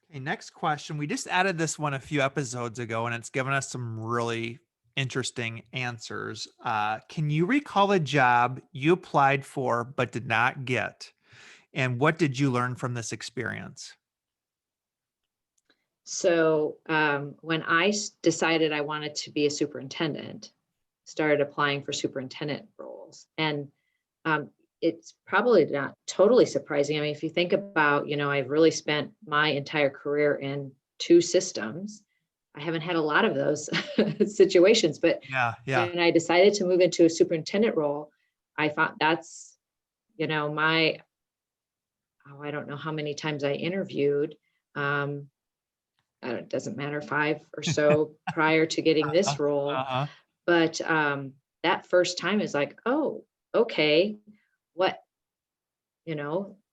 Okay, next question. We just added this one a few episodes ago, and it's given us some really interesting answers. Can you recall a job you applied for but did not get? And what did you learn from this experience? So when decided I wanted to be a superintendent, started applying for superintendent roles, and um, it's probably not totally surprising. I mean, if you think about, I've really spent my entire career in two systems. I haven't had a lot of those situations, but Yeah, yeah. when I decided to move into a superintendent role, I thought that's, my, oh, I don't know how many times I interviewed. Um, it doesn't matter, five or so prior to getting Uh, this role. uh-huh. But that first time is like, oh, okay, what,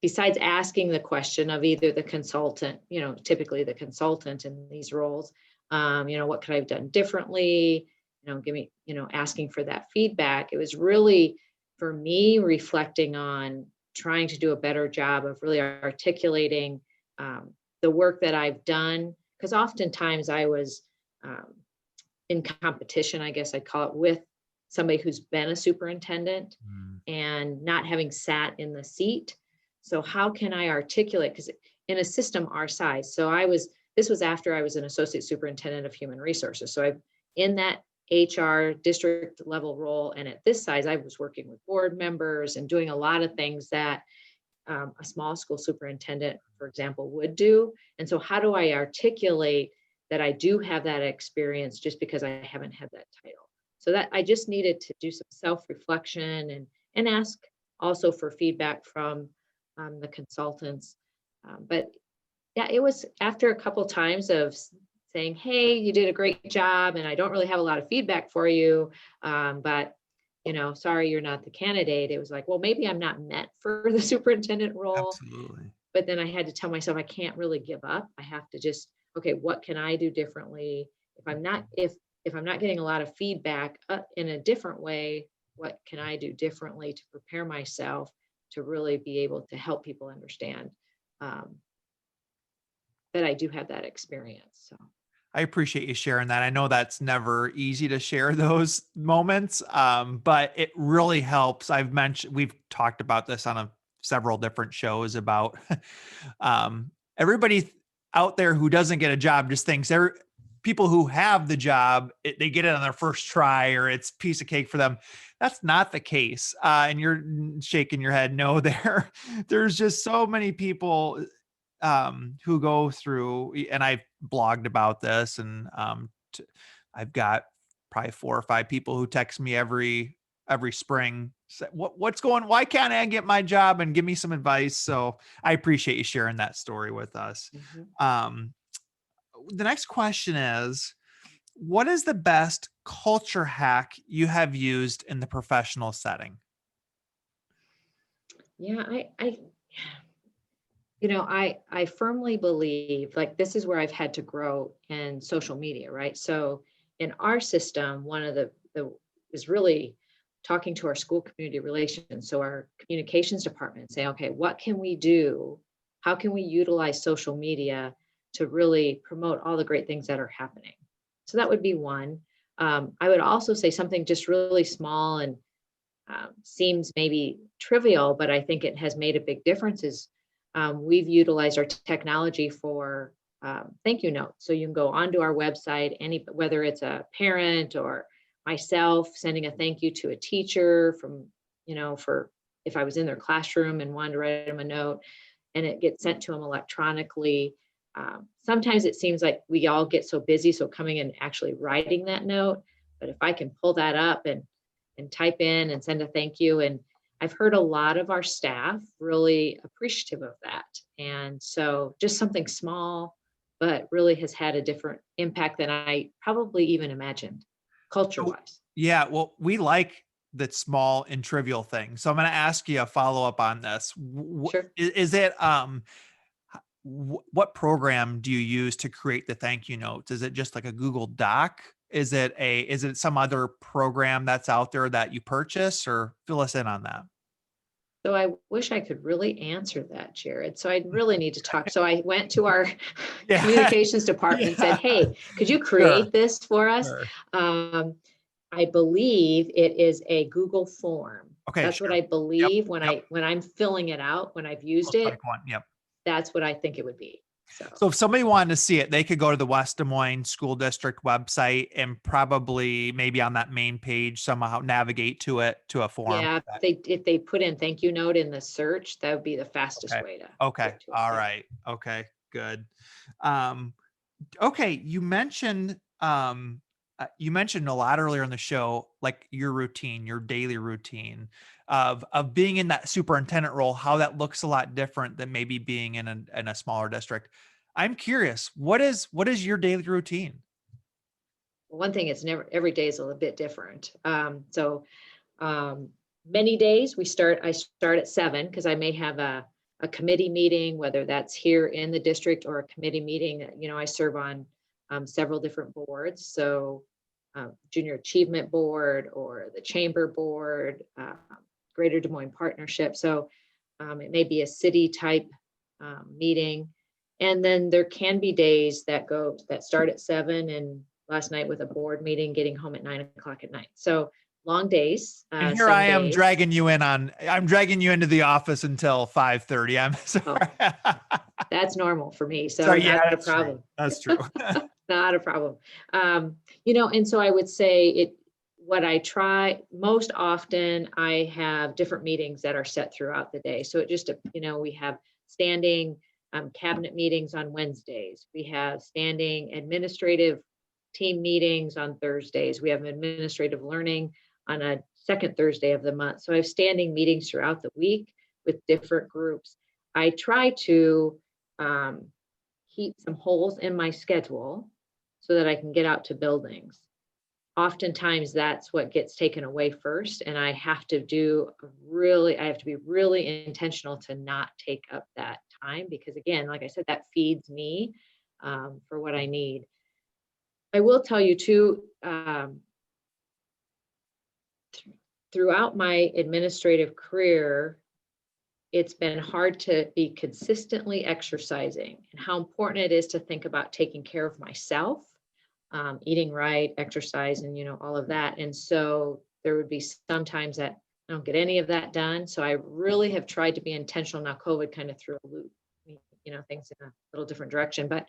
besides asking the question of either the consultant, typically the consultant in these roles, what could I have done differently? Give me, asking for that feedback. It was really for me reflecting on trying to do a better job of really articulating the work that I've done. Because oftentimes I was um, in competition, I guess I'd call it, with somebody who's been a superintendent Mm, and not having sat in the seat. So how can I articulate? Because in a system our size, this was after I was an associate superintendent of human resources. So I've in that HR district level role. And at this size, I was working with board members and doing a lot of things that a small school superintendent, for example, would do. And so how do I articulate that I do have that experience just because I haven't had that title? So that I just needed to do some self-reflection and ask also for feedback from the consultants. But yeah, it was after a couple times of saying, "Hey, you did a great job, and I don't really have a lot of feedback for you, but sorry, you're not the candidate." It was like, well, maybe I'm not meant for the superintendent role. Absolutely. But then I had to tell myself I can't really give up. I have to just, okay, what can I do differently? If I'm not getting a lot of feedback in a different way, what can I do differently to prepare myself to really be able to help people understand um, that I do have that experience. So, I appreciate you sharing that. I know that's never easy to share those moments, but it really helps. We've talked about this on several different shows about everybody out there who doesn't get a job just thinks people who have the job, they get it on their first try or it's piece of cake for them. That's not the case. And you're shaking your head no there. There's just so many people who go through, and I've blogged about this, and I've got probably 4 or 5 people who text me every spring, say, what's going, why can't I get my job, and give me some advice. So I appreciate you sharing that story with us. mhm. Um, the next question is, what is the best culture hack you have used in the professional setting? Yeah, I firmly believe like this is where I've had to grow in social media, right? So in our system, one of the is really talking to our school community relations. So our communications department say, okay, what can we do? How can we utilize social media to really promote all the great things that are happening? So that would be one. I would also say something just really small and seems maybe trivial, but I think it has made a big difference is we've utilized our technology for thank you notes. So you can go onto our website, whether it's a parent or myself sending a thank you to a teacher for if I was in their classroom and wanted to write them a note, and it gets sent to them electronically. Sometimes it seems like we all get so busy, so coming and actually writing that note. But if I can pull that up and type in and send a thank you. And I've heard a lot of our staff really appreciative of that. And so just something small, but really has had a different impact than I probably even imagined culture So, wise. yeah, well, we like that small and trivial thing. So I'm going to ask you a follow up on this. Sure. Is it what program do you use to create the thank you notes? Is it just like a Google Doc? Is it some other program that's out there that you purchase, or fill us in on that? So I wish I could really answer that, Jared. So I really need to talk. So I went to our Yeah. communications department and said, Yeah. hey, could you Sure. create this for us? Sure. Um, I believe it is a Google form. Okay. That's what Sure. I Yep. believe when Yep. I'm filling it out, when I've used Looks like it, one. Yep. that's what I think it would be. So So if somebody wanted to see it, they could go to the West Des Moines School District website and probably maybe on that main page somehow navigate to it to a form. yeah, if they put in thank you note in the search, that would be the fastest Okay. way to Okay. get to it. All Yeah. right. Okay. Good. Um, okay. You mentioned a lot earlier in the show, like your routine, your daily routine of being in that superintendent role, how that looks a lot different than maybe being in a smaller district. I'm curious, what is your daily routine? One thing is never every day is a little bit different. So um, many days I start at 7 because I may have a committee meeting, whether that's here in the district or a committee meeting. I serve on several different boards. So Junior Achievement Board or the Chamber Board, Greater Des Moines Partnership. So it may be a city type meeting. And then there can be days that start at 7 and last night with a board meeting, getting home at 9 o'clock at night. So long days, And here I some am days. I'm dragging you into the office until 5:30. I'm sorry. Oh, that's normal for me. So Sorry. Yeah, not a that's true. problem. That's true. Not a problem. And so I would say what I try most often, I have different meetings that are set throughout the day. So it just, we have standing cabinet meetings on Wednesdays. We have standing administrative team meetings on Thursdays. We have administrative learning on a second Thursday of the month. So I have standing meetings throughout the week with different groups. I try to keep some holes in my schedule so that I can get out to buildings. Oftentimes that's what gets taken away first, and I have to be really intentional to not take up that time, because again, like I said, that feeds me for what I need. I will tell you too, throughout my administrative career, it's been hard to be consistently exercising, and how important it is to think about taking care of myself, eating right, exercise, and all of that. And so there would be some times that I don't get any of that done. So I really have tried to be intentional. Now COVID kind of threw a loop, things in a little different direction. But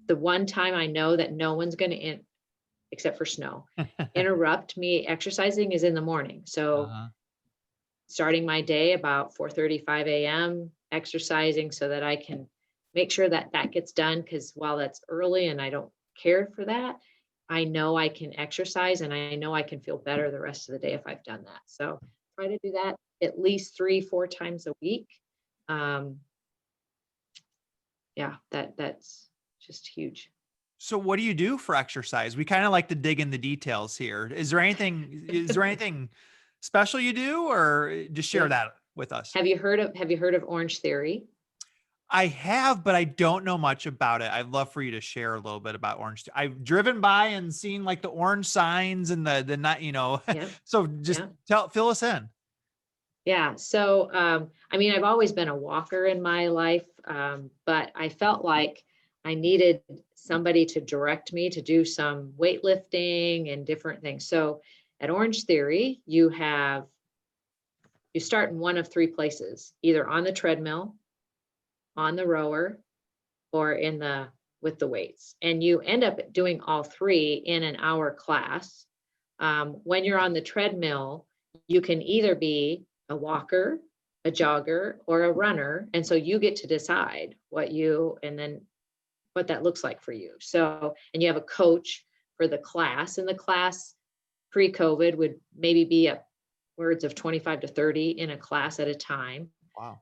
the one time I know that no one's going to, except for snow, interrupt me exercising is in the morning. So Uh-huh. starting my day about 4:35 a.m., exercising so that I can make sure that that gets done. Because while that's early and I don't care for that, I know I can exercise and I know I can feel better the rest of the day if I've done that. So try to do that at least 3-4 times a week. Um, yeah, that's just huge. So what do you do for exercise? We kind of like to dig in the details here. Is there anything special you do, or just share Yeah. that with us? Have you heard of Orange Theory? I have, but I don't know much about it. I'd love for you to share a little bit about orange. I've driven by and seen like the orange signs and the not, Yeah. so just Yeah. fill us in. Yeah. So, I've always been a walker in my life, but I felt like I needed somebody to direct me to do some weightlifting and different things. So at Orange Theory, you start in one of three places, either on the treadmill, on the rower, or with the weights. And you end up doing all three in an hour class. When you're on the treadmill, you can either be a walker, a jogger, or a runner. And so you get to decide and then what that looks like for you. So, and you have a coach for the class, and the class pre-COVID would maybe be upwards of 25 to 30 in a class at a time. Wow.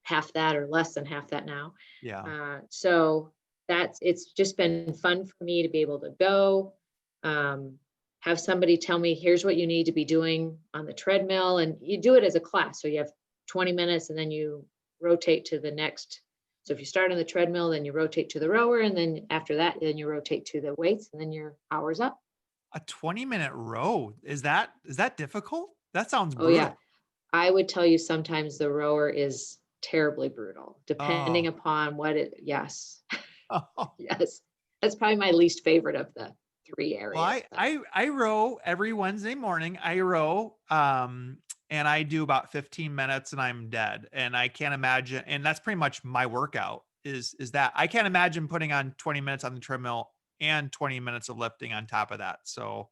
Half that or less than half that now. Yeah. So it's just been fun for me to be able to go, have somebody tell me, here's what you need to be doing on the treadmill. And you do it as a class. So you have 20 minutes and then you rotate to the next. So if you start on the treadmill, then you rotate to the rower. And then after that, then you rotate to the weights, and then your hour's up. A 20-minute row. Is that difficult? That sounds Oh, yeah. brutal. I would tell you sometimes the rower is terribly brutal, depending Oh. upon yes. Well, Yes. That's probably my least favorite of the three areas. I I I row every Wednesday morning. I row, and I do about 15 minutes and I'm dead. And I can't imagine, and that's pretty much my workout is that I can't imagine putting on 20 minutes on the treadmill and 20 minutes of lifting on top of that. So,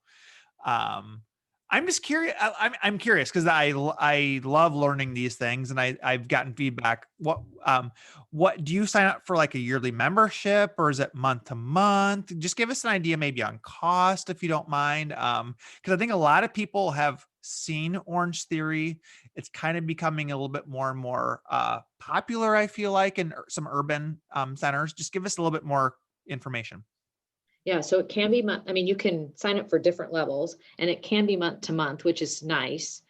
um, I'm just curious. I'm curious because I love learning these things, and I've gotten feedback. What do you sign up for, like a yearly membership, or is it month to month? Just give us an idea, maybe on cost, if you don't mind. Because I think a lot of people have seen Orange Theory. It's kind of becoming a little bit more and more popular, I feel like, in some urban centers. Just give us a little bit more information. Yeah, so it can be you can sign up for different levels, and it can be month to month, which is nice,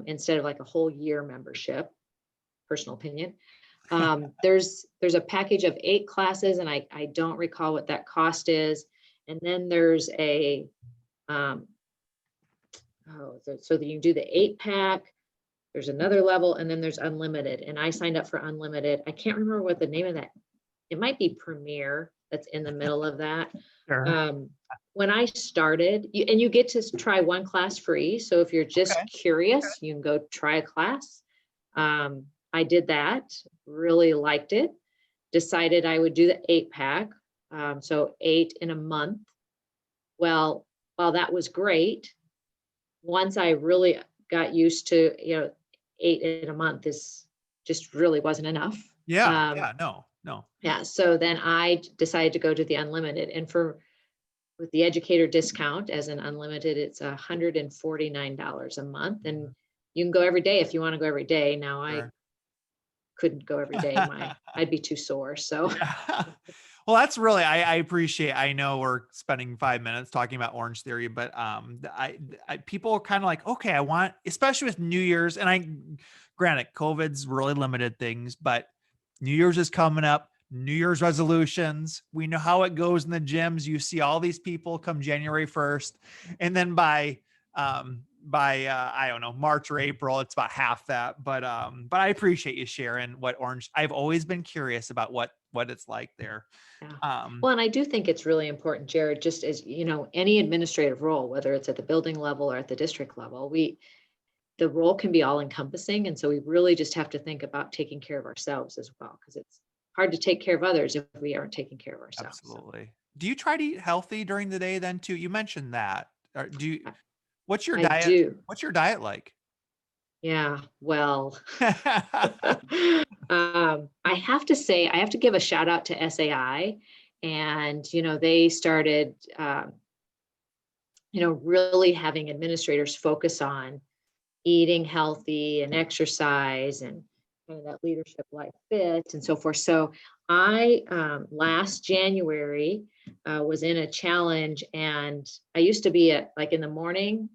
instead of like a whole year membership. Personal opinion. There's a package of 8 classes, and I don't recall what that cost is. And then there's um, so that you can do the 8-pack. There's another level, and then there's unlimited. And I signed up for unlimited. I can't remember what the name of that. It might be Premier that's in the middle of that. Sure. Um, when I started, you get to try one class free. So if you're just Okay. curious, you can go try a class. I did that, really liked it, decided I would do the 8-pack. So 8 in a month. Well, while that was great, once I really got used to, 8 in a month is just really wasn't enough. Yeah, Um, yeah, no, no. yeah, so then I decided to go to the unlimited, and for with the educator discount as an unlimited, it's $149 a month, and Mhm, you can go every day if you want to go every day. Now I sure. couldn't go every day. I'd be too sore. So Yeah. Well, that's really I appreciate I know we're spending 5 minutes talking about Orange Theory, but, people are kinda like, "Okay, I want" especially with New Year's, and granted, COVID's really limited things, but New Year's is coming up, New Year's resolutions, we know how it goes in the gyms, you see all these people come January 1st, and then I don't know, March or April, it's about half that. But I appreciate you sharing what Orange I've always been curious about what it's like there. yeah. Um, Well, and I do think it's really important, Jared, just as any administrative role, whether it's at the building level or at the district level, the role can be all encompassing. And so we really just have to think about taking care of ourselves as well, because it's hard to take care of others if we aren't taking care of ourselves. So Absolutely. Do you try to eat healthy during the day then too? You mentioned that. Or do you I, what's your I diet do. what's your diet like? Yeah. Well, I have to say, I have to give a shout out to SAI. And, they started, really having administrators focus on eating healthy and exercise and kind of that leadership life fit and so forth. So I last January was in a challenge, and I used to be at like in the morning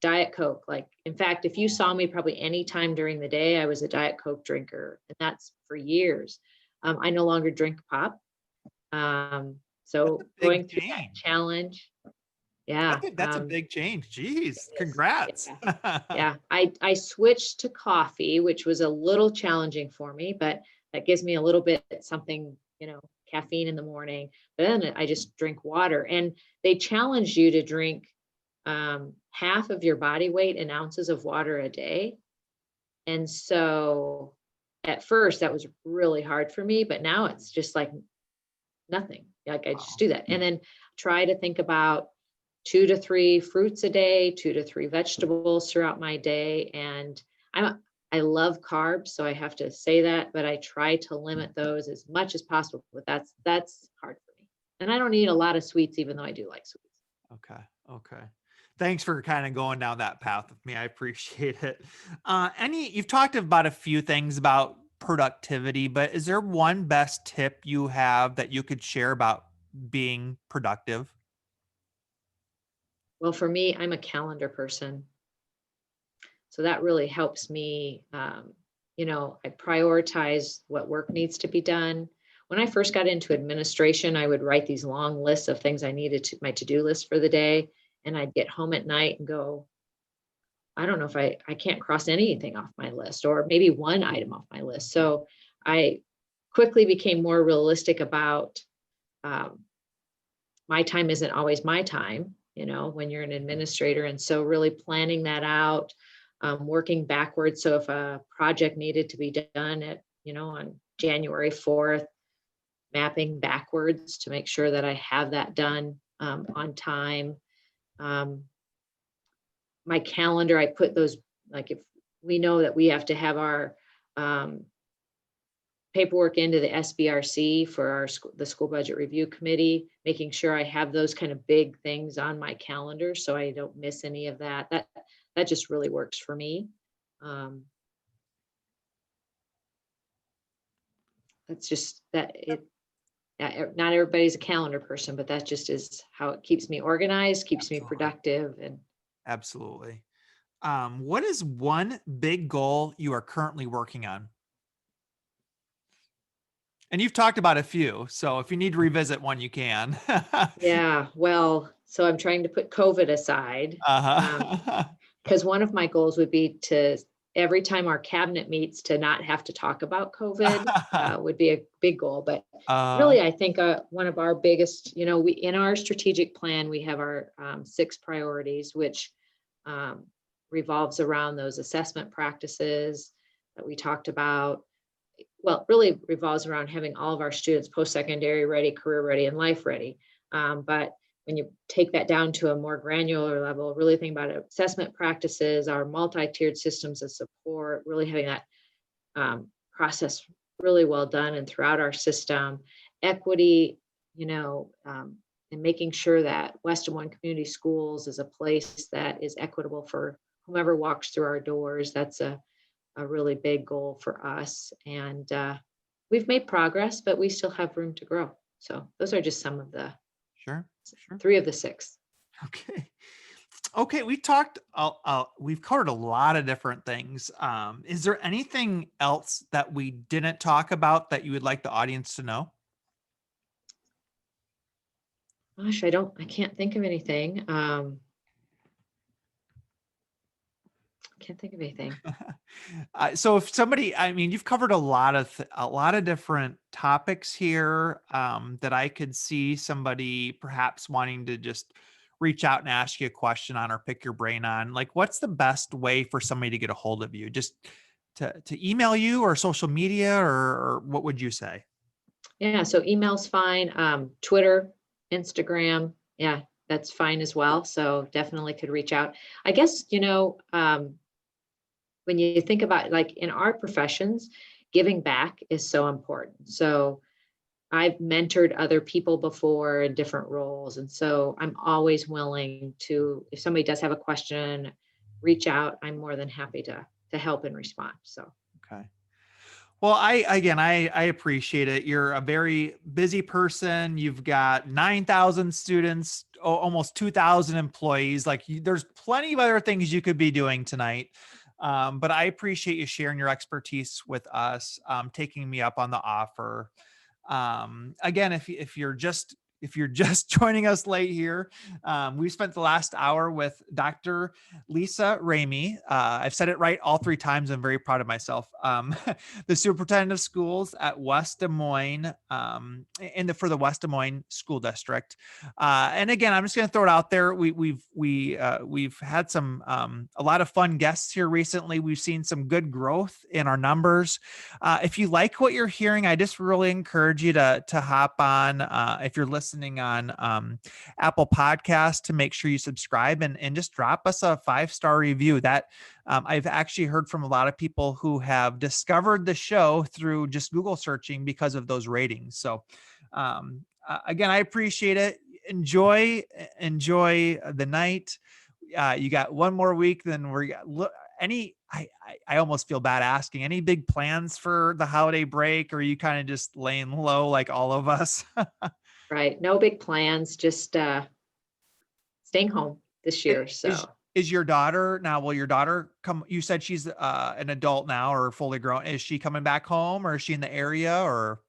Diet Coke. Like, in fact, if you saw me probably any time during the day, I was a Diet Coke drinker, and that's for years. I no longer drink pop. That's a So big going through that change. challenge, yeah. That's a big change. Jeez, It is. congrats. Yeah. Yeah. I switched to coffee, which was a little challenging for me, but that gives me a little bit something, caffeine in the morning. But then I just drink water. And they challenge you to drink half of your body weight in ounces of water a day. And so at first that was really hard for me, but now it's just like nothing. Like I just Wow. do that. And then try to think about 2 to 3 fruits a day, 2 to 3 vegetables throughout my day. And I love carbs, so I have to say that, but I try to limit those as much as possible. But that's hard for me. And I don't eat a lot of sweets, even though I do like sweets. Okay. Okay. Thanks for kind of going down that path with me. I appreciate it. You've talked about a few things about productivity, but is there one best tip you have that you could share about being productive? Well, for me, I'm a calendar person. So that really helps me. I prioritize what work needs to be done. When I first got into administration, I would write these long lists of things I needed to my to-do list for the day. And I'd get home at night and go, I don't know if I can't cross anything off my list, or maybe one item off my list. So I quickly became more realistic about um, my time isn't always my time, when you're an administrator. And so really planning that out, working backwards. So if a project needed to be done on January 4th, mapping backwards to make sure that I have that done on time. Um, my calendar, I put those, like if we know that we have to have our um, paperwork into the SBRC for the school budget review committee, making sure I have those kind of big things on my calendar so I don't miss any of that. That just really works for me. Um, that's just that it. Not everybody's a calendar person, but that just is how it keeps me organized, keeps me Absolutely. productive, and Absolutely. What is one big goal you are currently working on? And you've talked about a few, so if you need to revisit one, you can. yeah. Well, so I'm trying to put COVID aside. Uh-huh. Because one of my goals would be to, every time our cabinet meets, to not have to talk about COVID, would be a big goal. But Uh, really, I think one of our biggest, we in our strategic plan, we have our 6 priorities, which um, revolves around those assessment practices that we talked about. Well, it really revolves around having all of our students post-secondary ready, career ready, and life ready. But when you take that down to a more granular level, really think about assessment practices, our multi-tiered systems of support, really having that process really well done and throughout our system, equity, and making sure that West Des Moines Community Schools is a place that is equitable for whomever walks through our doors. That's a really big goal for us. And we've made progress, but we still have room to grow. So those are just some of the Sure. Sure. three of the six. Okay. Okay, we've covered a lot of different things. Is there anything else that we didn't talk about that you would like the audience to know? Gosh, I can't think of anything. Can't think of anything. So if somebody, I mean, you've covered a lot of different topics here, that I could see somebody perhaps wanting to just reach out and ask you a question on or pick your brain on. Like, what's the best way for somebody to get a hold of you? Just to email you or social media, or what would you say? Yeah, so email's fine. Twitter, Instagram, yeah, that's fine as well. So definitely could reach out. I guess, when you think about like in our professions, giving back is so important. So I've mentored other people before in different roles. And so I'm always willing to, if somebody does have a question, reach out. I'm more than happy to help and respond. So Okay. Well, I appreciate it. You're a very busy person. You've got 9,000 students, almost 2,000 employees. Like, there's plenty of other things you could be doing tonight. But I appreciate you sharing your expertise with us, taking me up on the offer. Again, if you're just joining us late here, we spent the last hour with Dr. Lisa Remy. I've said it right all three times. I'm very proud of myself. The superintendent of schools at West Des Moines, for the West Des Moines School District. And again, I'm just going to throw it out there. We've had a lot of fun guests here recently. We've seen some good growth in our numbers. If you like what you're hearing, I just really encourage you to hop on, if you're listening on Apple Podcast, to make sure you subscribe and just drop us a 5-star review. That I've actually heard from a lot of people who have discovered the show through just Google searching because of those ratings. So again, I appreciate it. Enjoy the night. You got one more week, then any I almost feel bad asking, any big plans for the holiday break, or are you kind of just laying low like all of us? right. No big plans, just staying home this I- year. is So is your daughter now, will your daughter come, you said she's an adult now or fully grown, is she coming back home, or is she in the area, or?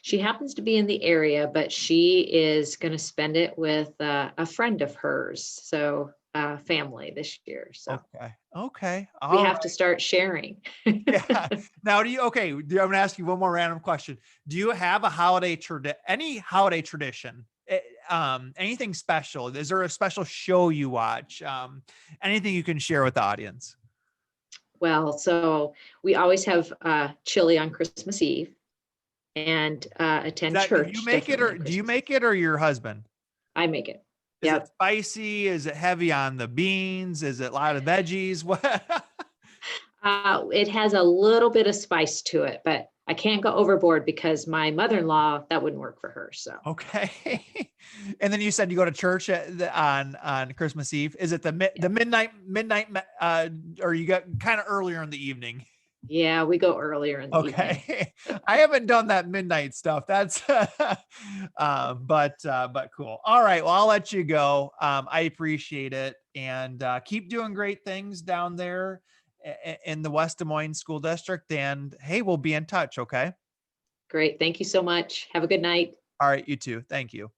she happens to be in the area, but she is going to spend it with a friend of hers. So family this year. So Okay, we all have to right. start sharing. Yeah. Now, I'm gonna ask you one more random question. Do you have any holiday tradition? Anything special? Is there a special show you watch? Anything you can share with the audience? Well, so we always have chili on Christmas Eve and Is attend that, do you church make it, definitely or on do you Christmas Eve. make it, or your husband? I make it. Is it Yep. spicy? Is it heavy on the beans? Is it a lot of veggies? What? It has a little bit of spice to it, but I can't go overboard because my mother-in-law, that wouldn't work for her. So Okay. And then you said you go to church on Christmas Eve. Is it yeah, the midnight, or you got kind of earlier in the evening? yeah, we go earlier in the evening. Okay. I haven't done that midnight stuff. That's but cool. All right. Well, I'll let you go. I appreciate it, and keep doing great things down there in the West Des Moines School District. And hey, we'll be in touch. Okay. Great. Thank you so much. Have a good night. All right. You too. Thank you.